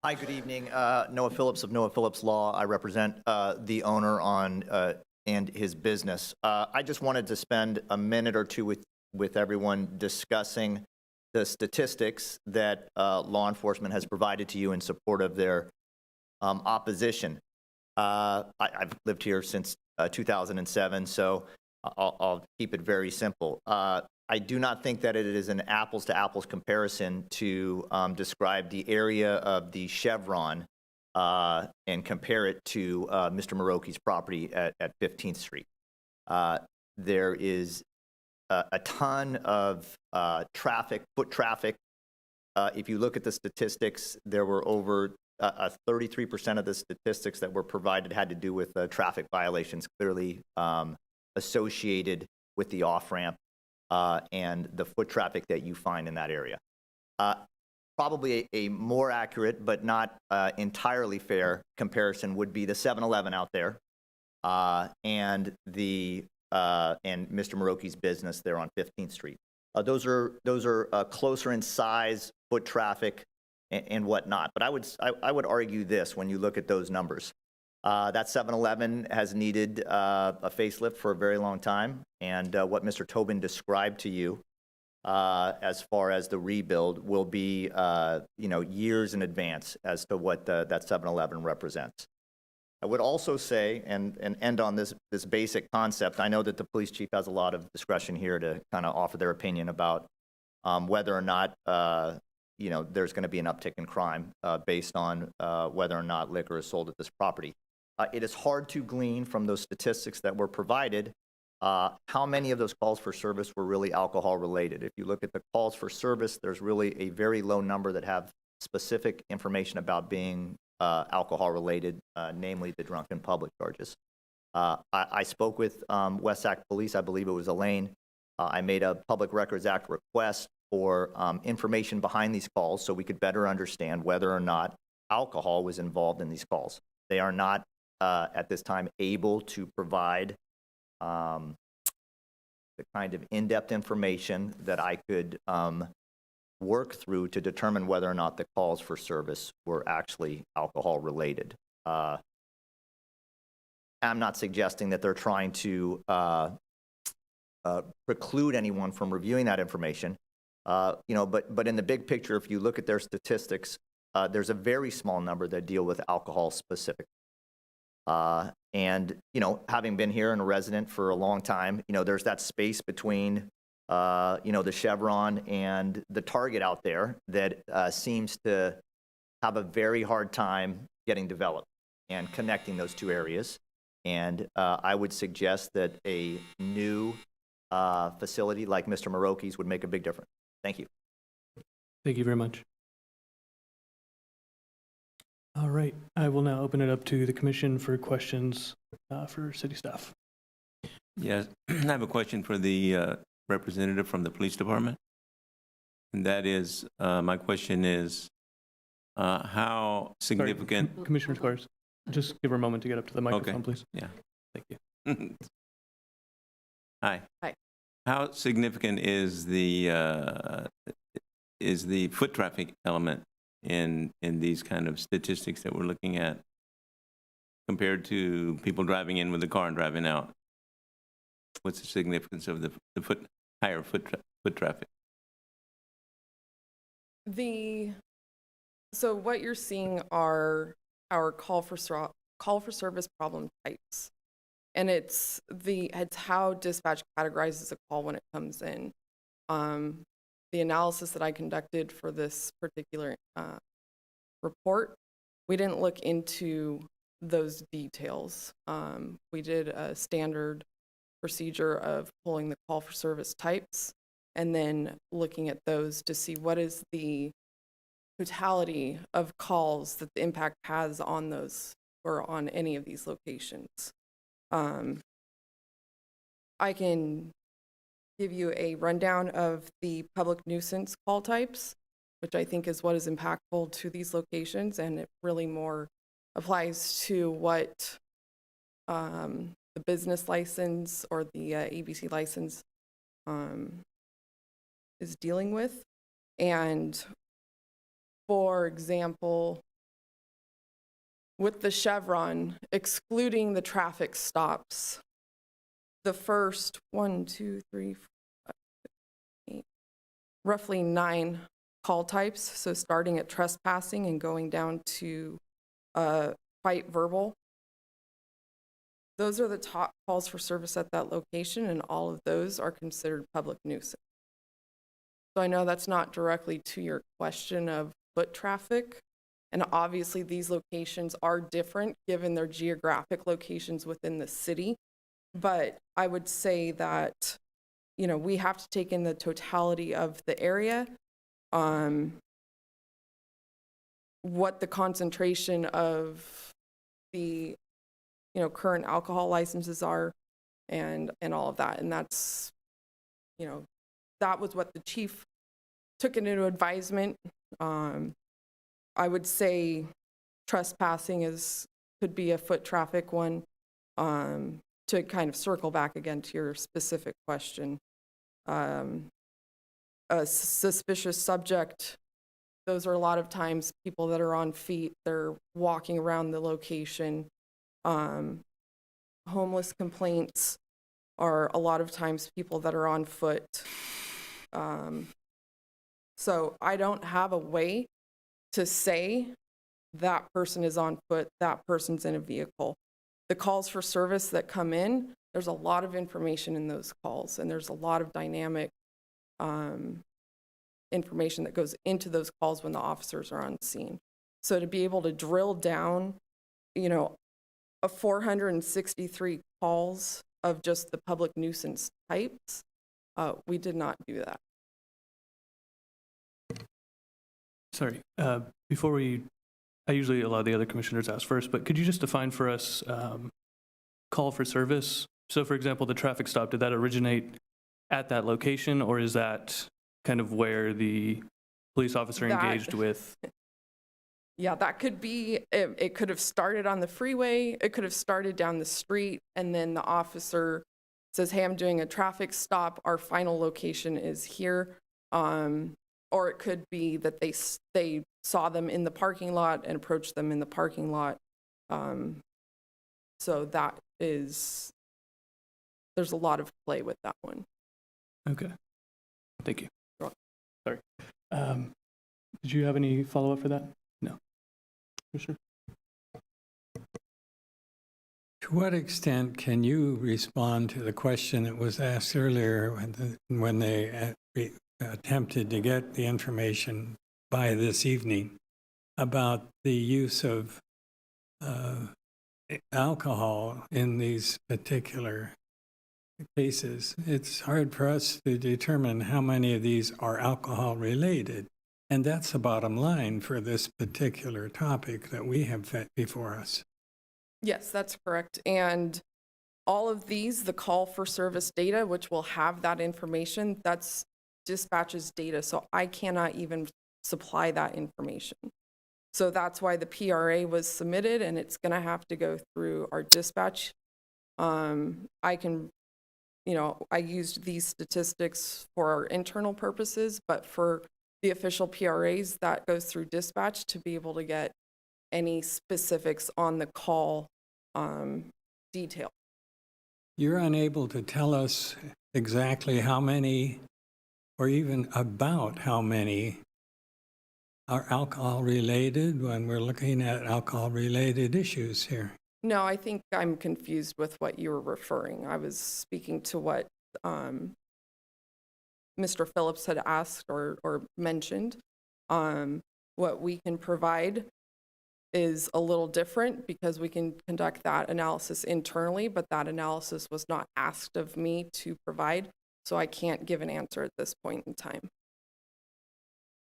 Hi, good evening. Noah Phillips of Noah Phillips Law. I represent the owner and his business. I just wanted to spend a minute or two with everyone discussing the statistics that law enforcement has provided to you in support of their opposition. I've lived here since 2007, so I'll keep it very simple. I do not think that it is an apples-to-apples comparison to describe the area of the Chevron and compare it to Mr. Maroki's property at 15th Street. There is a ton of traffic, foot traffic. If you look at the statistics, there were over 33% of the statistics that were provided had to do with traffic violations, clearly associated with the off-ramp and the foot traffic that you find in that area. Probably a more accurate but not entirely fair comparison would be the 7-Eleven out there and Mr. Maroki's business there on 15th Street. Those are closer in size, foot traffic, and whatnot. But I would argue this when you look at those numbers. That 7-Eleven has needed a facelift for a very long time, and what Mr. Tobin described to you as far as the rebuild will be years in advance as to what that 7-Eleven represents. I would also say, and end on this basic concept, I know that the police chief has a lot of discretion here to kind of offer their opinion about whether or not there's going to be an uptick in crime based on whether or not liquor is sold at this property. It is hard to glean from those statistics that were provided how many of those calls for service were really alcohol related. If you look at the calls for service, there's really a very low number that have specific information about being alcohol related, namely the drunken public charges. I spoke with West Sac Police, I believe it was Elaine. I made a Public Records Act request for information behind these calls so we could better understand whether or not alcohol was involved in these calls. They are not at this time able to provide the kind of in-depth information that I could work through to determine whether or not the calls for service were actually alcohol related. I'm not suggesting that they're trying to preclude anyone from reviewing that information. But in the big picture, if you look at their statistics, there's a very small number that deal with alcohol specific. And having been here and a resident for a long time, there's that space between, the Chevron and the Target out there that seems to have a very hard time getting developed and connecting those two areas. And I would suggest that a new facility like Mr. Maroki's would make a big difference. Thank you. Thank you very much. All right, I will now open it up to the commission for questions for city staff. Yes, I have a question for the representative from the police department. And that is, my question is, how significant... Commissioner Squires, just give her a moment to get up to the microphone, Okay. please. Yeah. Thank you. Hi. Hi. How significant is the foot traffic element in these kind of statistics that we're looking at compared to people driving in with the car and driving out? What's the significance of the higher foot traffic? So what you're seeing are our call for service problem types. And it's how dispatch categorizes a call when it comes in. The analysis that I conducted for this particular report, we didn't look into those details. We did a standard procedure of pulling the call for service types and then looking at those to see what is the totality of calls that the impact has on those or on any of these locations. I can give you a rundown of the public nuisance call types, which I think is what is impactful to these locations, and it really more applies to what the business license or the ABC license is dealing with. And for example, with the Chevron, excluding the traffic stops, the first 1, 2, 3, 4, 5, 6, 8, roughly 9 call types. So starting at trespassing and going down to fight verbal. Those are the top calls for service at that location, and all of those are considered public nuisance. So I know that's not directly to your question of foot traffic, and obviously these locations are different given their geographic locations within the city, but I would say that, you know, we have to take in the totality of the area, what the concentration of the, you know, current alcohol licenses are, and all of that. And that's, you know, that was what the chief took into advisement. I would say trespassing could be a foot traffic one. To kind of circle back again to your specific question, a suspicious subject, those are a lot of times people that are on feet, they're walking around the location. Homeless complaints are a lot of times people that are on foot. So I don't have a way to say that person is on foot, that person's in a vehicle. The calls for service that come in, there's a lot of information in those calls, and there's a lot of dynamic information that goes into those calls when the officers are on scene. So to be able to drill down, you know, a 463 calls of just the public nuisance types, we did not do that. Sorry, before I usually allow the other commissioners to ask first, but could you just define for us call for service? So for example, the traffic stop, did that originate at that location, or is that kind of where the police officer engaged with? Yeah, that could be, it could have started on the freeway, it could have started down the street, and then the officer says, hey, I'm doing a traffic stop, our final location is here. Or it could be that they saw them in the parking lot and approached them in the parking lot. So that is, there's a lot of play with that one. Okay, thank you. You're Sorry. Did you have any follow-up for that? No. For sure. To what extent can you respond to the question that was asked earlier when they attempted to get the information by this evening about the use of alcohol in these particular cases? It's hard for us to determine how many of these are alcohol related. And that's the bottom line for this particular topic that we have set before us. Yes, that's correct. And all of these, the call for service data, which will have that information, that's dispatch's data. So I cannot even supply that information. So that's why the PRA was submitted, and it's going to have to go through our dispatch. I can, you know, I used these statistics for our internal purposes, but for the official PRAs, that goes through dispatch to be able to get any specifics on the call detail. You're unable to tell us exactly how many, or even about how many, are alcohol related when we're looking at alcohol related issues here. No, I think I'm confused with what you were referring. I was speaking to what Mr. Phillips had asked or mentioned. What we can provide is a little different because we can conduct that analysis internally, but that analysis was not asked of me to provide, so I can't give an answer at this point in time.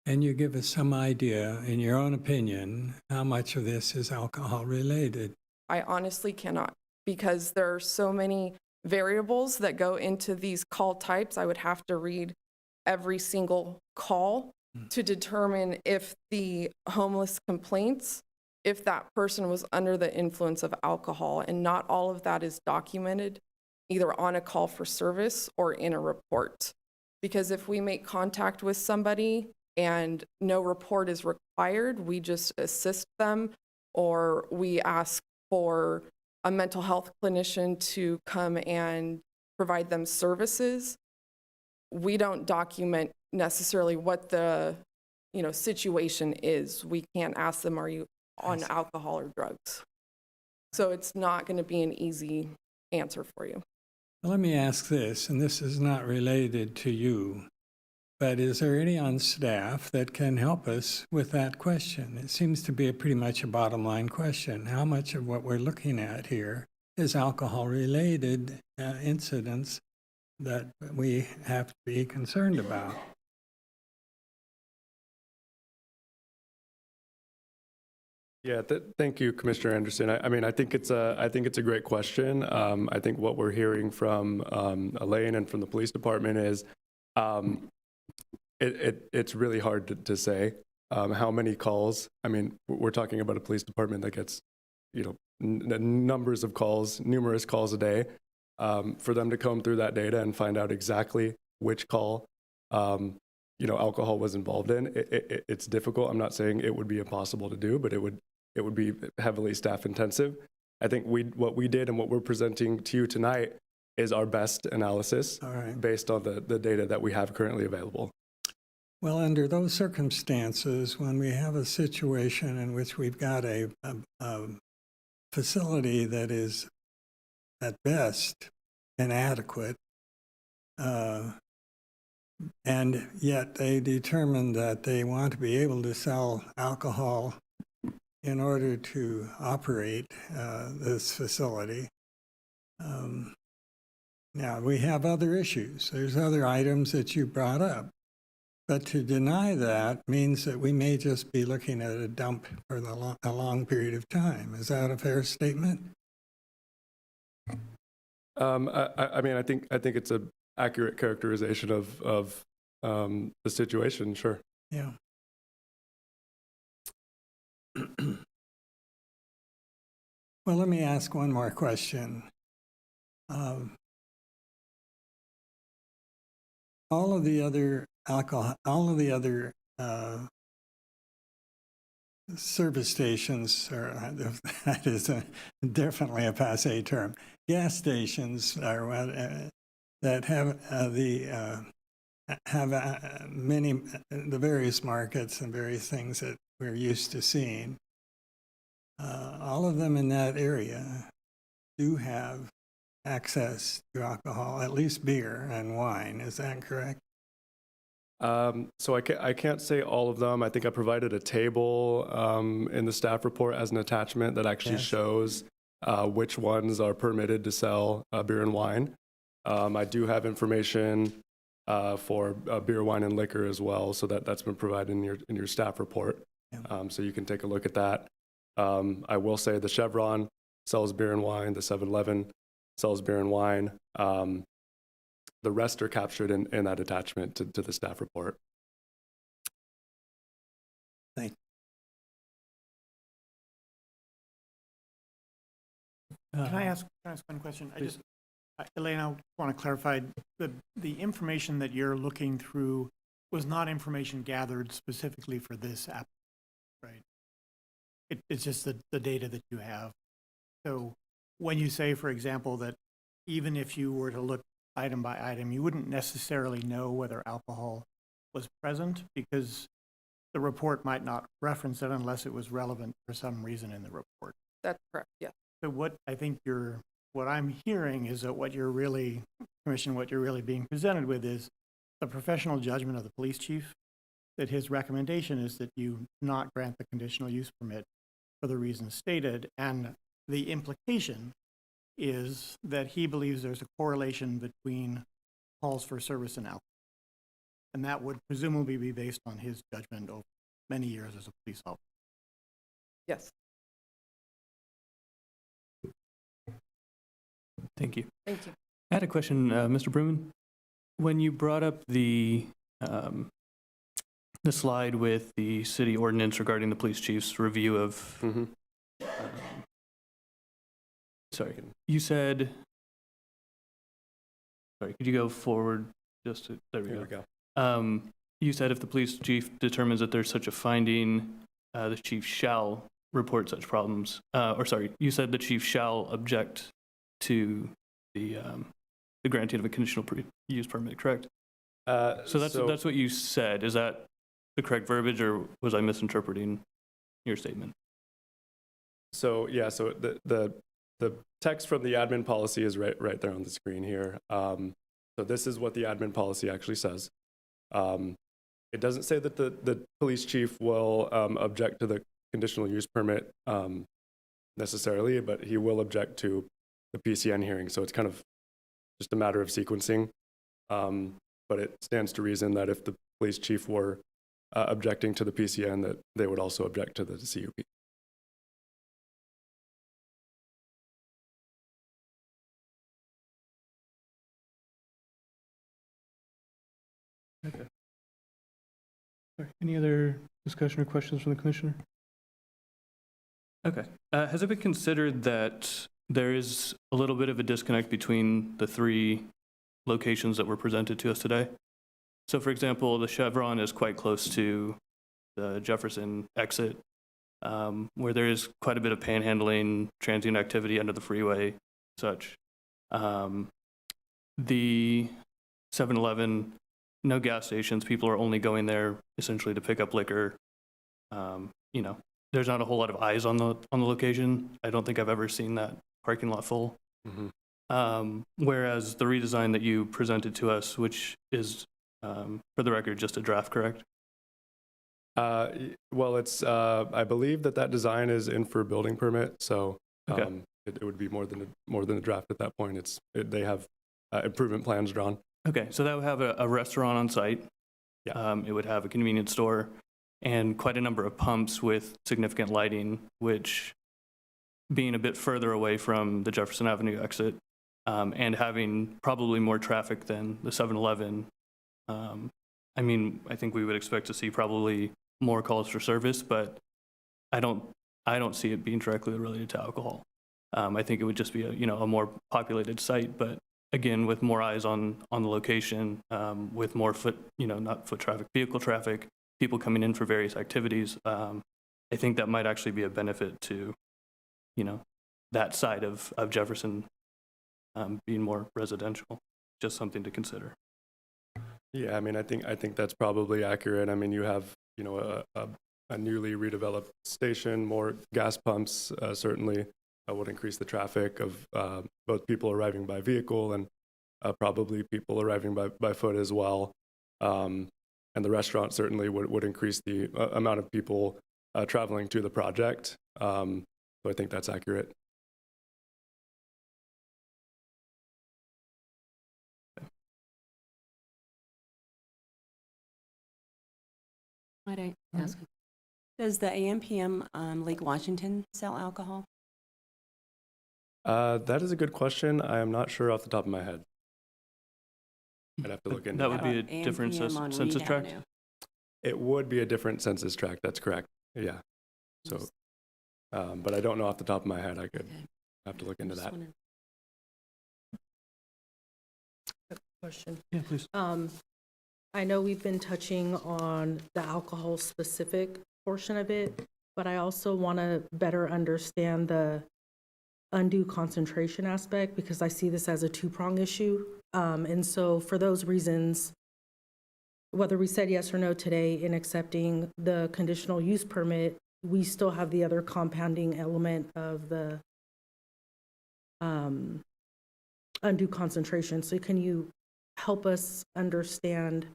And you give us some idea, in your own opinion, how much of this is alcohol related? I honestly cannot, because there are so many variables that go into these call types. I would have to read every single call to determine if the homeless complaints, if that person was under the influence of alcohol, and not all of that is documented either on a call for service or in a report. Because if we make contact with somebody and no report is required, we just assist them, or we ask for a mental health clinician to come and provide them services. We don't document necessarily what the, situation is. We can't ask them, are you on alcohol or drugs? So it's not going to be an easy answer for you. Let me ask this, and this is not related to you, but is there any on staff that can help us with that question? It seems to be pretty much a bottom line question. How much of what we're looking at here is alcohol-related incidents that we have to be concerned about? Yeah, thank you, Commissioner Anderson. I think it's a great question. I think what we're hearing from Elaine and from the police department is it's really hard to say how many calls. We're talking about a police department that gets, numbers of calls, numerous calls a day. For them to comb through that data and find out exactly which call, alcohol was involved in, it's difficult. I'm not saying it would be impossible to do, but it would be heavily staff intensive. I think what we did and what we're presenting to you tonight is our best analysis based on the data that we have currently available. Well, under those circumstances, when we have a situation in which we've got a facility that is at best inadequate, and yet they determine that they want to be able to sell alcohol in order to operate this facility. Now, we have other issues. There's other items that you brought up. But to deny that means that we may just be looking at a dump for a long period of time. Is that a fair statement? I think it's an accurate characterization of the situation. Sure. Yeah. Well, let me ask one more question. All of the other service stations, or that is definitely a passé term, gas stations are that have many the various markets and various things that we're used to seeing. All of them in that area do have access to alcohol, at least beer and wine. Is that correct? So I can't say all of them. I think I provided a table in the staff report as an attachment that actually shows which ones are permitted to sell beer and wine. I do have information for beer, wine, and liquor as well, so that's been provided in your staff report. So you can take a look at that. I will say the Chevron sells beer and wine. The 7-Eleven sells beer and wine. The rest are captured in that attachment to the staff report. Thank you. Can I ask one question? Elaine, I want to clarify, the information that you're looking through was not information gathered specifically for this app, right? It's just the data that you have. So when you say, for example, that even if you were to look item by item, you wouldn't necessarily know whether alcohol was present because the report might not reference it unless it was relevant for some reason in the report. That's correct, yeah. So what I'm hearing is that what you're really being presented with is the professional judgment of the police chief, that his recommendation is that you not grant the conditional use permit for the reasons stated, and the implication is that he believes there's a correlation between calls for service and alcohol. And that would presumably be based on his judgment over many years as a police officer. Yes. Thank you. Thank you. I had a question, Mr. Bruman. When you brought up the slide with the city ordinance regarding the police chief's review of, you said, could you go forward there we go. You said if the police chief determines that there's such a finding, the chief shall report such problems. You said the chief shall object to the granting of a conditional use permit, correct? So that's what you said. Is that the correct verbiage, or was I misinterpreting your statement? So yeah, so the text from the admin policy is right there on the screen here. So this is what the admin policy actually says. It doesn't say that the police chief will object to the conditional use permit necessarily, but he will object to the PCN hearing. So it's kind of just a matter of sequencing. But it stands to reason that if the police chief were objecting to the PCN, that they would also object to the CUP. Okay. All right, any other discussion or questions from the commissioner? Okay. Has it been considered that there is a little bit of a disconnect between the three locations that were presented to us today? So for example, the Chevron is quite close to the Jefferson exit, where there is quite a bit of panhandling, transient activity under the freeway, such. The 7-Eleven, no gas stations. People are only going there essentially to pick up liquor. You know, there's not a whole lot of eyes on the location. I don't think I've ever seen that parking lot full. Mm-hmm. Whereas the redesign that you presented to us, which is, for the record, just a draft, correct? Well, it's I believe that design is in for building permit, so Okay. It would be more than a draft at that point. They have improvement plans drawn. Okay, so that would have a restaurant on site. Yeah. It would have a convenience store and quite a number of pumps with significant lighting, which, being a bit further away from the Jefferson Avenue exit, and having probably more traffic than the 7-Eleven, I mean, I think we would expect to see probably more calls for service, but I don't see it being directly related to alcohol. I think it would just be a more populated site, but again, with more eyes on the location, with more vehicle traffic, people coming in for various activities, I think that might actually be a benefit to, that side of Jefferson being more residential. Just something to consider. Yeah, I mean, I think that's probably accurate. I mean, you have a newly redeveloped station, more gas pumps certainly would increase the traffic of both people arriving by vehicle and probably people arriving by foot as well. And the restaurant certainly would increase the amount of people traveling to the project. So I think that's accurate. Might I ask? Does the AMPM Lake Washington sell alcohol? That is a good question. I am not sure off the top of my head. I'd have to look into that. Would be a different census tract? It would be a different census tract. That's correct. Yeah. So, but I don't know off the top of my head. I could have to look into that. Question. Yeah, please. I know we've been touching on the alcohol specific portion of it, but I also want to better understand the undue concentration aspect, because I see this as a two-prong issue. And so for those reasons, whether we said yes or no today in accepting the conditional use permit, we still have the other compounding element of the undue concentration. So can you help us understand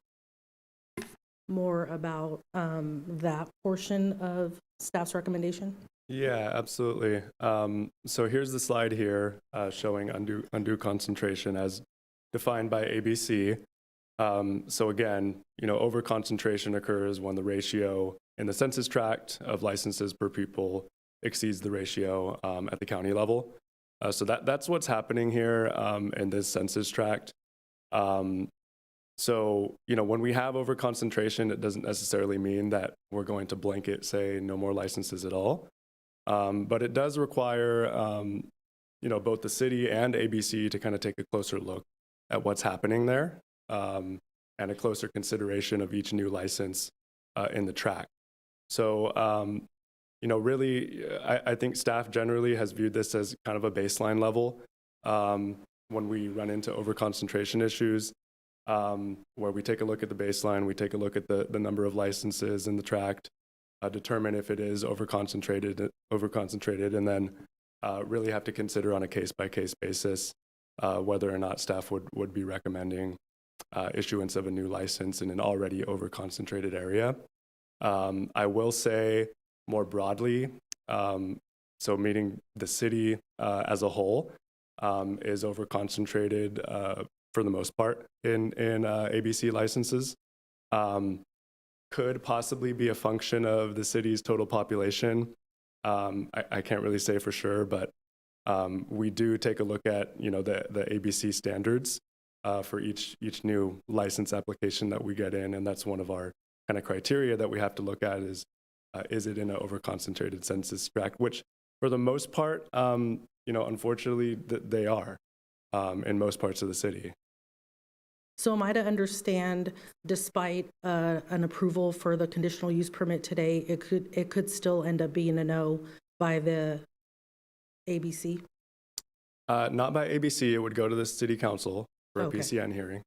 more about that portion of staff's recommendation? Yeah, absolutely. So here's the slide here showing undue concentration as defined by ABC. So again, overconcentration occurs when the ratio in the census tract of licenses per pupil exceeds the ratio at the county level. So that's what's happening here in this census tract. So, when we have overconcentration, it doesn't necessarily mean that we're going to blanket say no more licenses at all. But it does require, both the city and ABC to kind of take a closer look at what's happening there and a closer consideration of each new license in the tract. So, really, I think staff generally has viewed this as kind of a baseline level when we run into overconcentration issues. where we take a look at the baseline, we take a look at the number of licenses in the tract, determine if it is overconcentrated, and then really have to consider on a case-by-case basis whether or not staff would be recommending issuance of a new license in an already overconcentrated area. I will say more broadly, so meaning the city as a whole is overconcentrated for the most part in ABC licenses. Could possibly be a function of the city's total population. I can't really say for sure, but we do take a look at the ABC standards for each new license application that we get in, and that's one of our kind of criteria that we have to look at is it in an overconcentrated census tract, which for the most part, unfortunately, they are in most parts of the city. So am I to understand, despite an approval for the conditional use permit today, it could still end up being a no by the ABC? Not by ABC, it would go to the city council for a Okay. PCN hearing.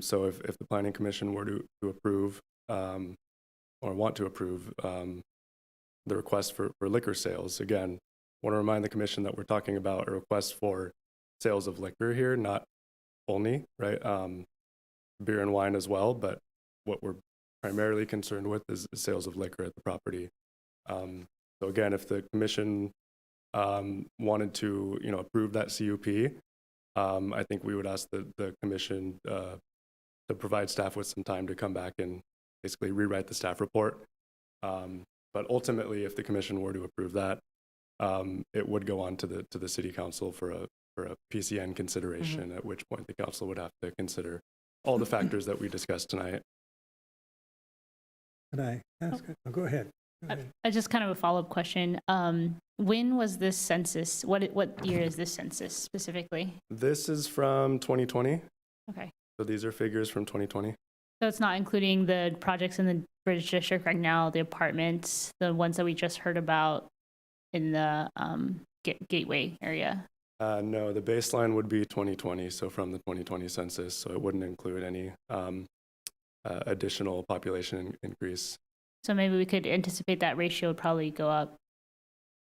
So if the planning commission were to approve or want to approve the request for liquor sales, again, want to remind the commission that we're talking about a request for sales of liquor here, not only, right? Beer and wine as well, but what we're primarily concerned with is sales of liquor at the property. So again, if the commission wanted to, approve that CUP, I think we would ask the commission to provide staff with some time to come back and basically rewrite the staff report. But ultimately, if the commission were to approve that, it would go on to the city council for a PCN consideration, at which point the council would have to consider all the factors that we discussed tonight. Could I ask? Go ahead. Just kind of a follow-up question. When was this census? What year is this census specifically? This is from 2020. Okay. So these are figures from 2020. So it's not including the projects in the British District right now, the apartments, the ones that we just heard about in the Gateway area? No, the baseline would be 2020, so from the 2020 census, so it wouldn't include any additional population increase. So maybe we could anticipate that ratio would probably go up.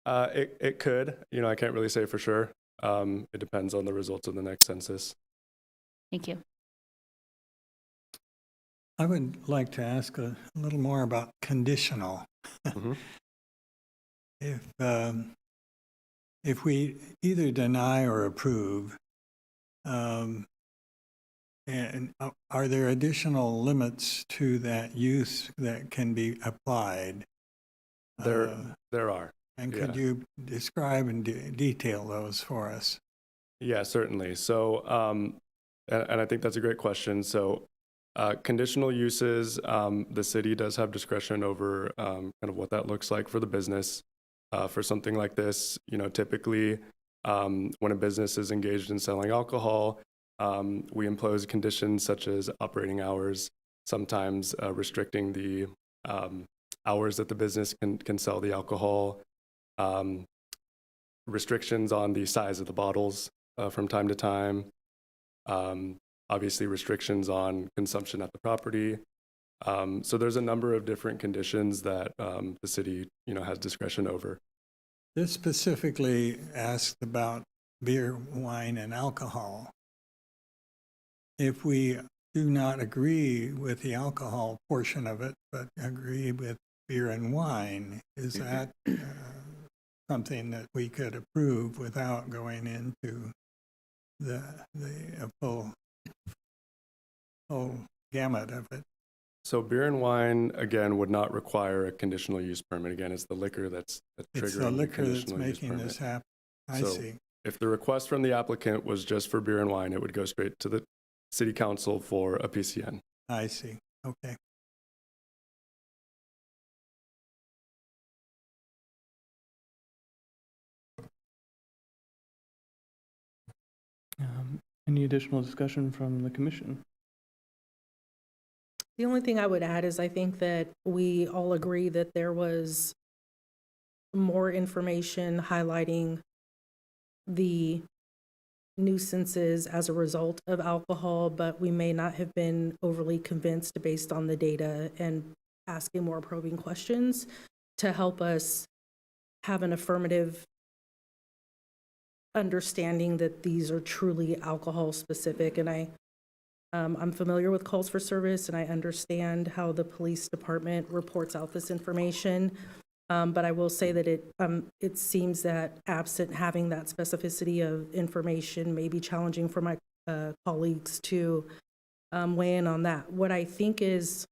It could, I can't really say for sure. It depends on the results of the next census. Thank you. I would like to ask a little more about conditional. Mhm. If we either deny or approve, and are there additional limits to that use that can be applied? There are. And could you describe and detail those for us? Yeah, certainly. So, and I think that's a great question. So, conditional uses, the city does have discretion over kind of what that looks like for the business. For something like this, typically when a business is engaged in selling alcohol, we impose conditions such as operating hours, sometimes restricting the hours that the business can sell the alcohol, restrictions on the size of the bottles from time to time, obviously restrictions on consumption at the property. So there's a number of different conditions that the city, has discretion over. This specifically asked about beer, wine, and alcohol. If we do not agree with the alcohol portion of it, but agree with beer and wine, is that something that we could approve without going into the full gamut of it? So beer and wine, again, would not require a conditional use permit. Again, it's the liquor that's triggering It's the liquor that's conditional use making permit. this happen. I So see. if the request from the applicant was just for beer and wine, it would go straight to the city council for a PCN. I see. Okay. Any additional discussion from the commission? The only thing I would add is I think that we all agree that there was more information highlighting the nuisances as a result of alcohol, but we may not have been overly convinced based on the data and asking more probing questions to help us have an affirmative understanding that these are truly alcohol specific. And I'm familiar with calls for service, and I understand how the police department reports out this information. But I will say that it seems that absent having that specificity of information may be challenging for my colleagues to weigh in on that. Where I think there's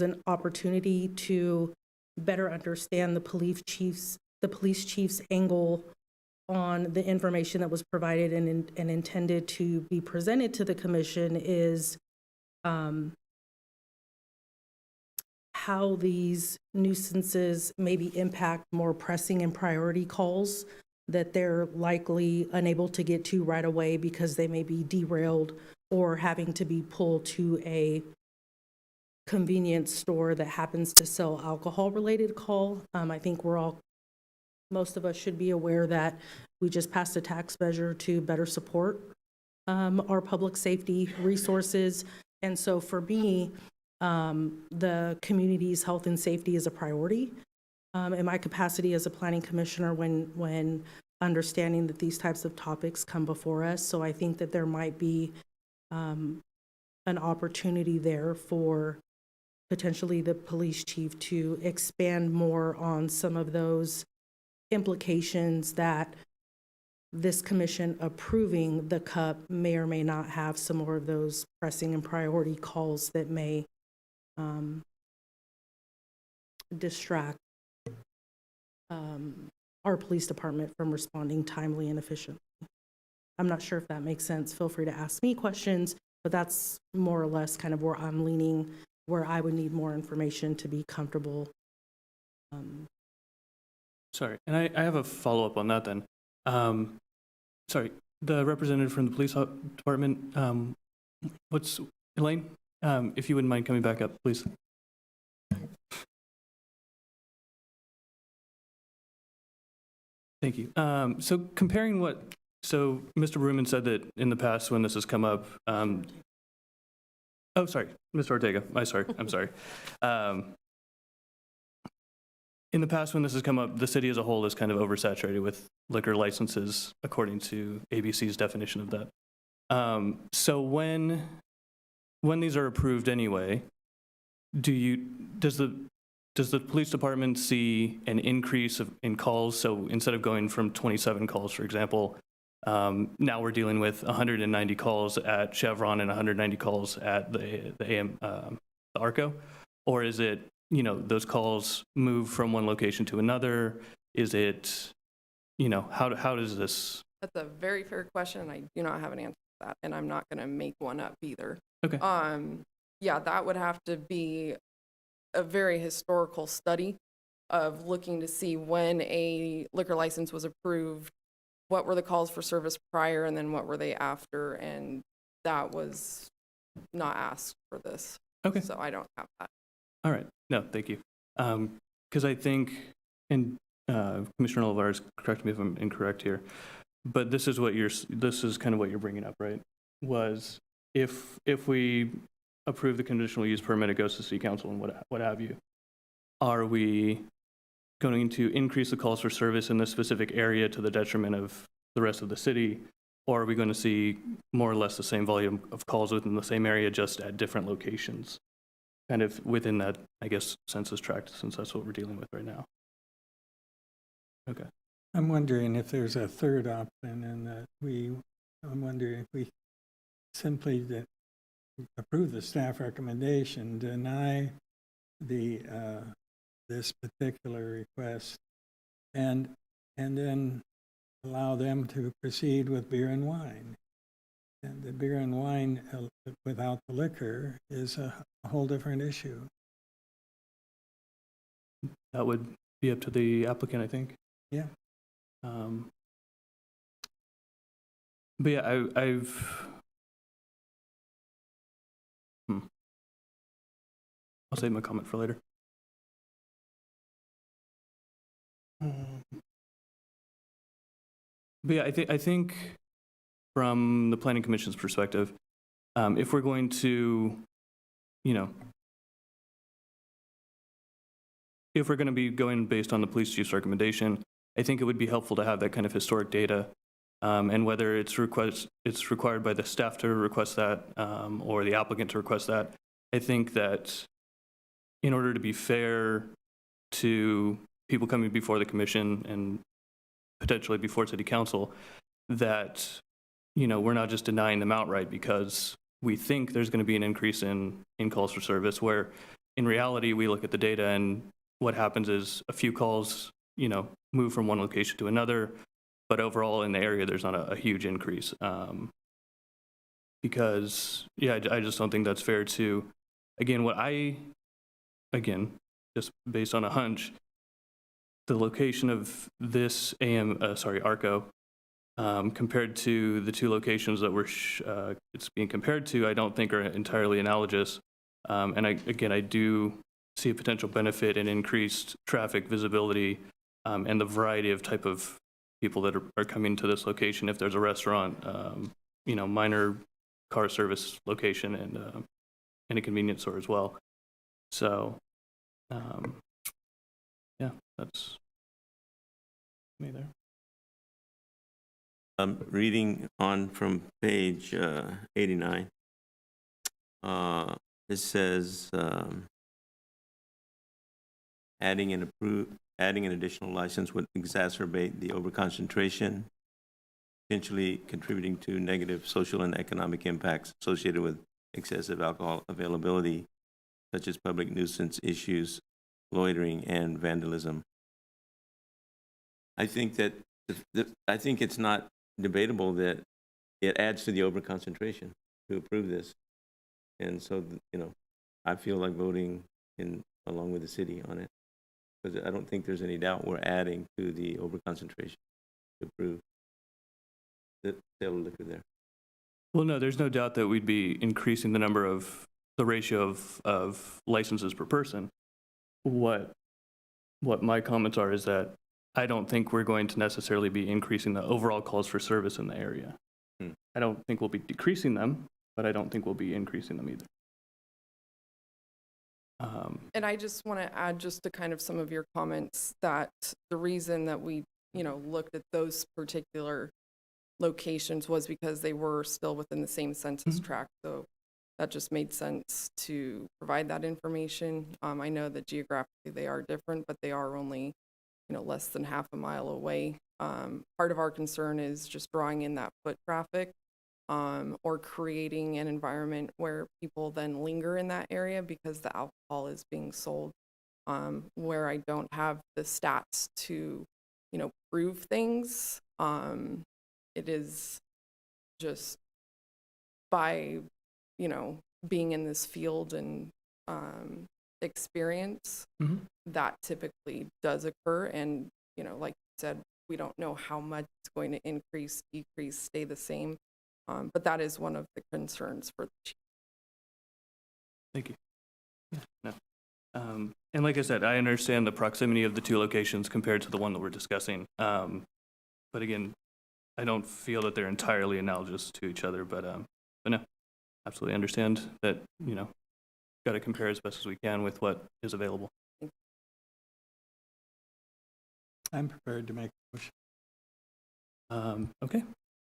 an opportunity to better understand the police chief's angle on the information that was provided and intended to be presented to the commission is how these nuisances maybe impact more pressing and priority calls that they're likely unable to get to right away because they may be derailed or having to be pulled to a convenience store that happens to sell alcohol-related call. I think most of us should be aware that we just passed a tax measure to better support our public safety resources. And so for me, the community's health and safety is a priority. In my capacity as a planning commissioner, when understanding that these types of topics come before us. So I think that there might be an opportunity there for potentially the police chief to expand more on some of those implications that this commission approving the CUP may or may not have some more of those pressing and priority calls that may distract our police department from responding timely and efficiently. I'm not sure if that makes sense. Feel free to ask me questions, but that's more or less kind of where I'm leaning, where I would need more information to be comfortable. Sorry, and I have a follow-up on that then. Sorry, the representative from the police department, Elaine? If you wouldn't mind coming back up, please. Thank you. So comparing so Mr. Berruman said that in the past when this has come up, oh, sorry, Mr. Ortega, I'm sorry. In the past when this has come up, the city as a whole is kind of oversaturated with liquor licenses, according to ABC's definition of that. So when these are approved anyway, does the police department see an increase in calls? So instead of going from 27 calls, for example, now we're dealing with 190 calls at Chevron and 190 calls at the ARCO? Or is it, those calls move from one location to another? Is it, how does this? That's a very fair question, and I do not have an answer to that, and I'm not going to make one up either. Okay. Yeah, that would have to be a very historical study of looking to see when a liquor license was approved, what were the calls for service prior, and then what were they after, and that was not asked for this. Okay. So I don't have that. All right. No, thank you. Because I think, and Commissioner Olivares, correct me if I'm incorrect here, but this is kind of what you're bringing up, right? Was if we approve the conditional use permit, it goes to city council and what have you. Are we going to increase the calls for service in this specific area to the detriment of the rest of the city? Or are we going to see more or less the same volume of calls within the same area, just at different locations? Kind of within that, I guess, census tract, since that's what we're dealing with right now. Okay. I'm wondering if there's a third option in that I'm wondering if we simply approve the staff recommendation, deny this particular request, and then allow them to proceed with beer and wine. And the beer and wine without the liquor is a whole different issue. That would be up to the applicant, I think. Yeah. But yeah, I'll save my comment for later. But yeah, I think from the planning commission's perspective, if we're going to, you know, if we're going to be going based on the police chief's recommendation, I think it would be helpful to have that kind of historic data, and whether it's required by the staff to request that, or the applicant to request that. I think that in order to be fair to people coming before the commission and potentially before city council, that, you know, we're not just denying them outright because we think there's going to be an increase in calls for service, where in reality, we look at the data and what happens is a few calls, you know, move from one location to another, but overall in the area, there's not a huge increase. Because, yeah, I just don't think that's fair to, again, just based on a hunch, the location of this ARCO, compared to the two locations that it's being compared to, I don't think are entirely analogous. And I do see a potential benefit in increased traffic visibility, and the variety of type of people that are coming to this location. If there's a restaurant, you know, minor car service location, and a convenience store as well. So, yeah, that's me there. Reading on from page 89, it says, adding an additional license would exacerbate the overconcentration, potentially contributing to negative social and economic impacts associated with excessive alcohol availability, such as public nuisance issues, loitering, and vandalism. I think that I think it's not debatable that it adds to the overconcentration to approve this, and so, you know, I feel like voting along with the city on it, because I don't think there's any doubt we're adding to the overconcentration to approve the sale of liquor there. Well, no, there's no doubt that we'd be increasing the ratio of licenses per person. What my comments are is that I don't think we're going to necessarily be increasing the overall calls for service in the area. I don't think we'll be decreasing them, but I don't think we'll be increasing them either. And I just want to add just to kind of some of your comments that the reason that we, you know, looked at those particular locations was because they were still within the same census tract. So that just made sense to provide that information. I know that geographically they are different, but they are only, you know, less than half a mile away. Part of our concern is just drawing in that foot traffic, or creating an environment where people then linger in that area because the alcohol is being sold, where I don't have the stats to, you know, prove things. It is just by, you know, being in this field and experience, that typically does occur. And, you know, like you said, we don't know how much it's going to increase, decrease, stay the same. But that is one of the concerns for the chief. Thank you. No. And like I said, I understand the proximity of the two locations compared to the one that we're discussing. But again, I don't feel that they're entirely analogous to each other, but no, absolutely understand that, you know, got to compare as best as we can with what is available. I'm prepared to make a motion. Okay.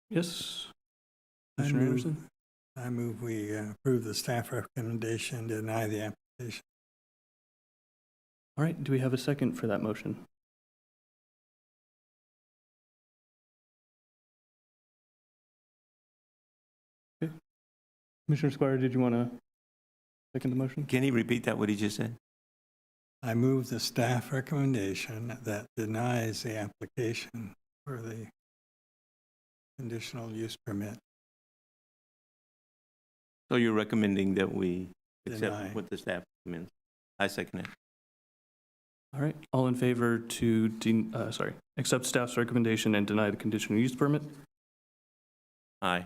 Yes. I Commissioner move, Anderson? I move we approve the staff recommendation, deny the application. All right. Do we have a second for that motion? Okay. Commissioner Squire, did you want to second the motion? Can he repeat that, what he just said? I move the staff recommendation that denies the application for the conditional use permit. So you're recommending that we accept Deny. what the staff recommends? I second it. All right. All in favor to, accept staff's recommendation and deny the conditional use permit? Aye.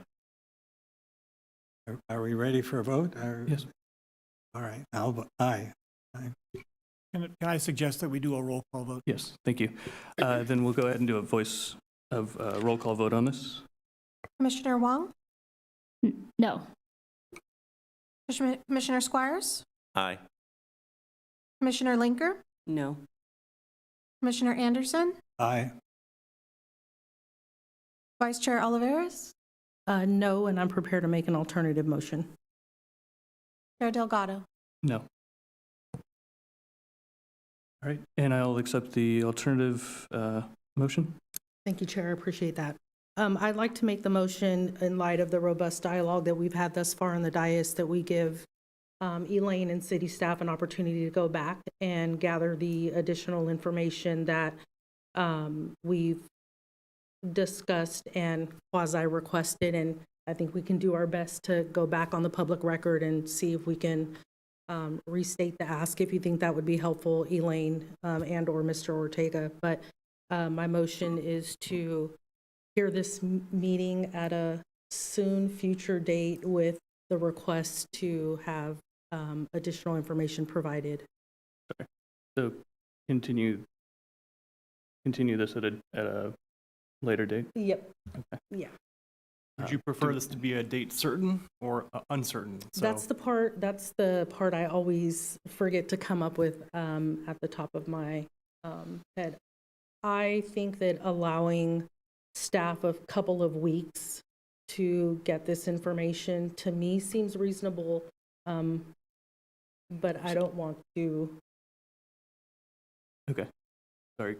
Are we ready for a vote? Yes. All right, I'll vote aye. Can I suggest that we do a roll call vote? Yes, thank you. Then we'll go ahead and do a voice of roll call vote on this? Commissioner Wong? No. Commissioner Squires? Aye. Commissioner Linker? No. Commissioner Anderson? Aye. Vice Chair Oliveras? No, and I'm prepared to make an alternative motion. Chair Delgado? No. All right, and I'll accept the alternative motion. Thank you, Chair. I appreciate that. I'd like to make the motion in light of the robust dialogue that we've had thus far on the dais that we give Elaine and city staff an opportunity to go back and gather the additional information that we've discussed and quasi-requested. And I think we can do our best to go back on the public record and see if we can restate the ask, if you think that would be helpful, Elaine and or Mr. Ortega. But my motion is to hear this meeting at a soon future date with the request to have additional information provided. So continue this at a later date? Yep. Okay. Yeah. Would you prefer this to be a date certain or uncertain? So That's the part I always forget to come up with at the top of my head. I think that allowing staff a couple of weeks to get this information, to me, seems reasonable, but I don't want to. Okay, sorry.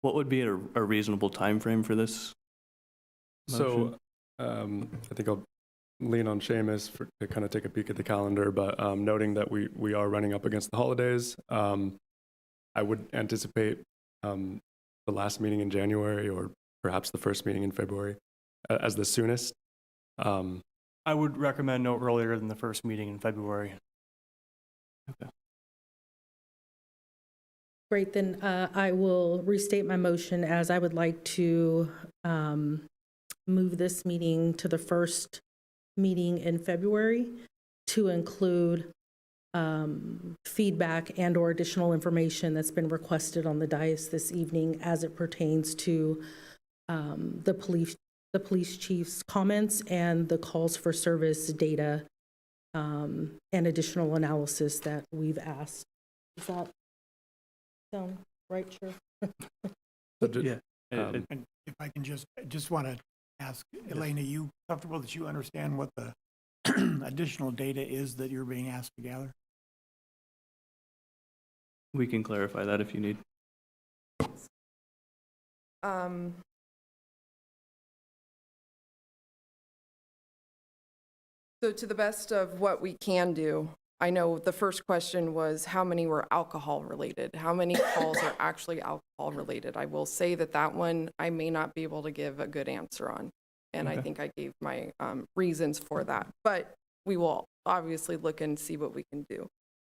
What would be a reasonable time frame for this motion? So I think I'll lean on Seamus to kind of take a peek at the calendar, but noting that we are running up against the holidays, I would anticipate the last meeting in January or perhaps the first meeting in February as the soonest. I would recommend no earlier than the first meeting in February. Okay. Great, then I will restate my motion as I would like to move this meeting to the first meeting in February to include feedback and or additional information that's been requested on the dais this evening as it pertains to the police chief's comments and the calls for service data and additional analysis that we've asked. Does that sound right, Chair? Yeah. And if I can just want to ask, Elaine, are you comfortable that you understand what the additional data is that you're being asked to gather? We can clarify that if you need. So to the best of what we can do, I know the first question was how many were alcohol related? How many calls are actually alcohol related? I will say that one I may not be able to give a good answer on. And I think I gave my reasons for that. But we will obviously look and see what we can do.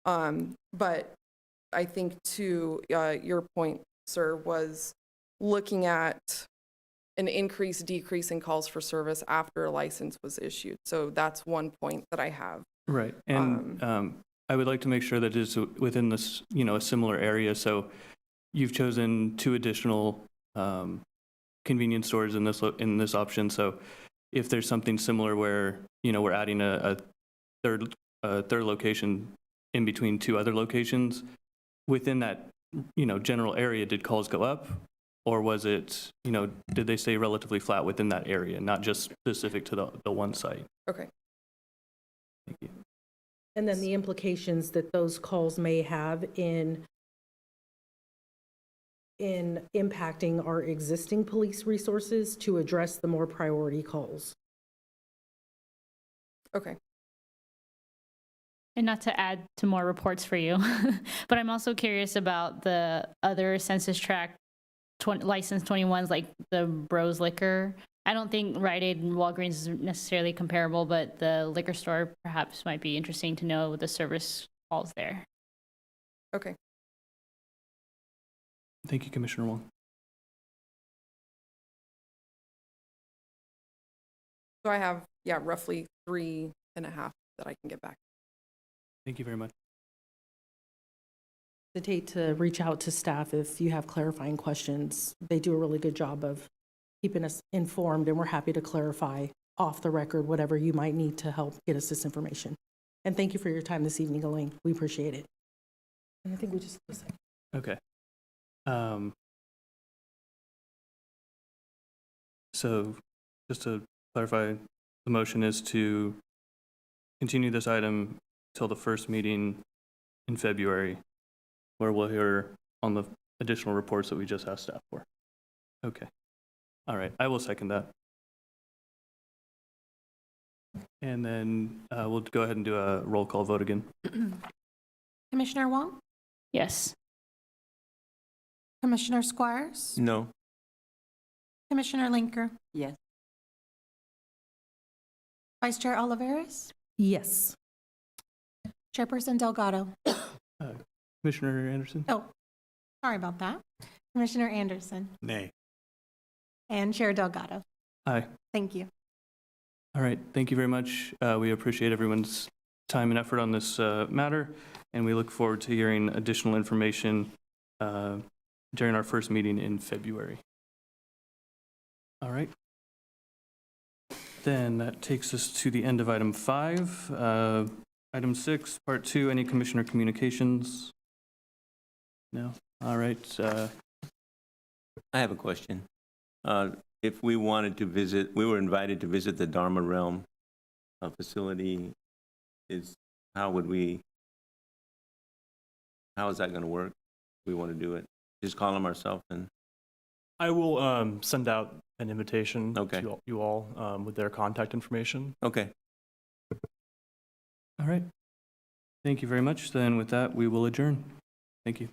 But I think to your point, sir, was looking at an increase, decrease in calls for service after a license was issued. So that's one point that I have. Right, and I would like to make sure that it's within this, a similar area. So you've chosen 2 additional convenience stores in this option. So if there's something similar where, we're adding a third location in between 2 other locations, within that, general area, did calls go up? Or was it, did they stay relatively flat within that area, not just specific to the one site? Okay. Thank you. And then the implications that those calls may have in impacting our existing police resources to address the more priority calls. Okay. And not to add to more reports for you, but I'm also curious about the other census tract license 21s, like the Bros Liquor. I don't think Rite Aid and Walgreens is necessarily comparable, but the liquor store perhaps might be interesting to know the service calls there. Okay. Thank you, Commissioner Wong. So I have, roughly 3.5 that I can get back. Thank you very much. hesitate to reach out to staff if you have clarifying questions. They do a really good job of keeping us informed, and we're happy to clarify off the record whatever you might need to help get us this information. And thank you for your time this evening, Elaine. We appreciate it. And I think we just. Okay. So just to clarify, the motion is to continue this item till the first meeting in February, where we'll hear on the additional reports that we just asked staff for. Okay. All right, I will second that. And then we'll go ahead and do a roll call vote again. Commissioner Wong? Yes. Commissioner Squires? No. Commissioner Linker? Yes. Vice Chair Oliveras? Yes. Chairperson Delgado? Commissioner Anderson? Oh, sorry about that. Commissioner Anderson? Nay. And Chair Delgado? Aye. Thank you. All right, thank you very much. We appreciate everyone's time and effort on this matter, and we look forward to hearing additional information during our first meeting in February. All right. Then that takes us to the end of item 5. Item 6, part 2, any commissioner communications? No? All right. I have a question. If we wanted to visit, we were invited to visit the Dharma Realm facility, how is that going to work? We want to do it. Just call them ourselves and. I will send out an invitation Okay. to you all with their contact information. Okay. All right. Thank you very much. Then with that, we will adjourn. Thank you.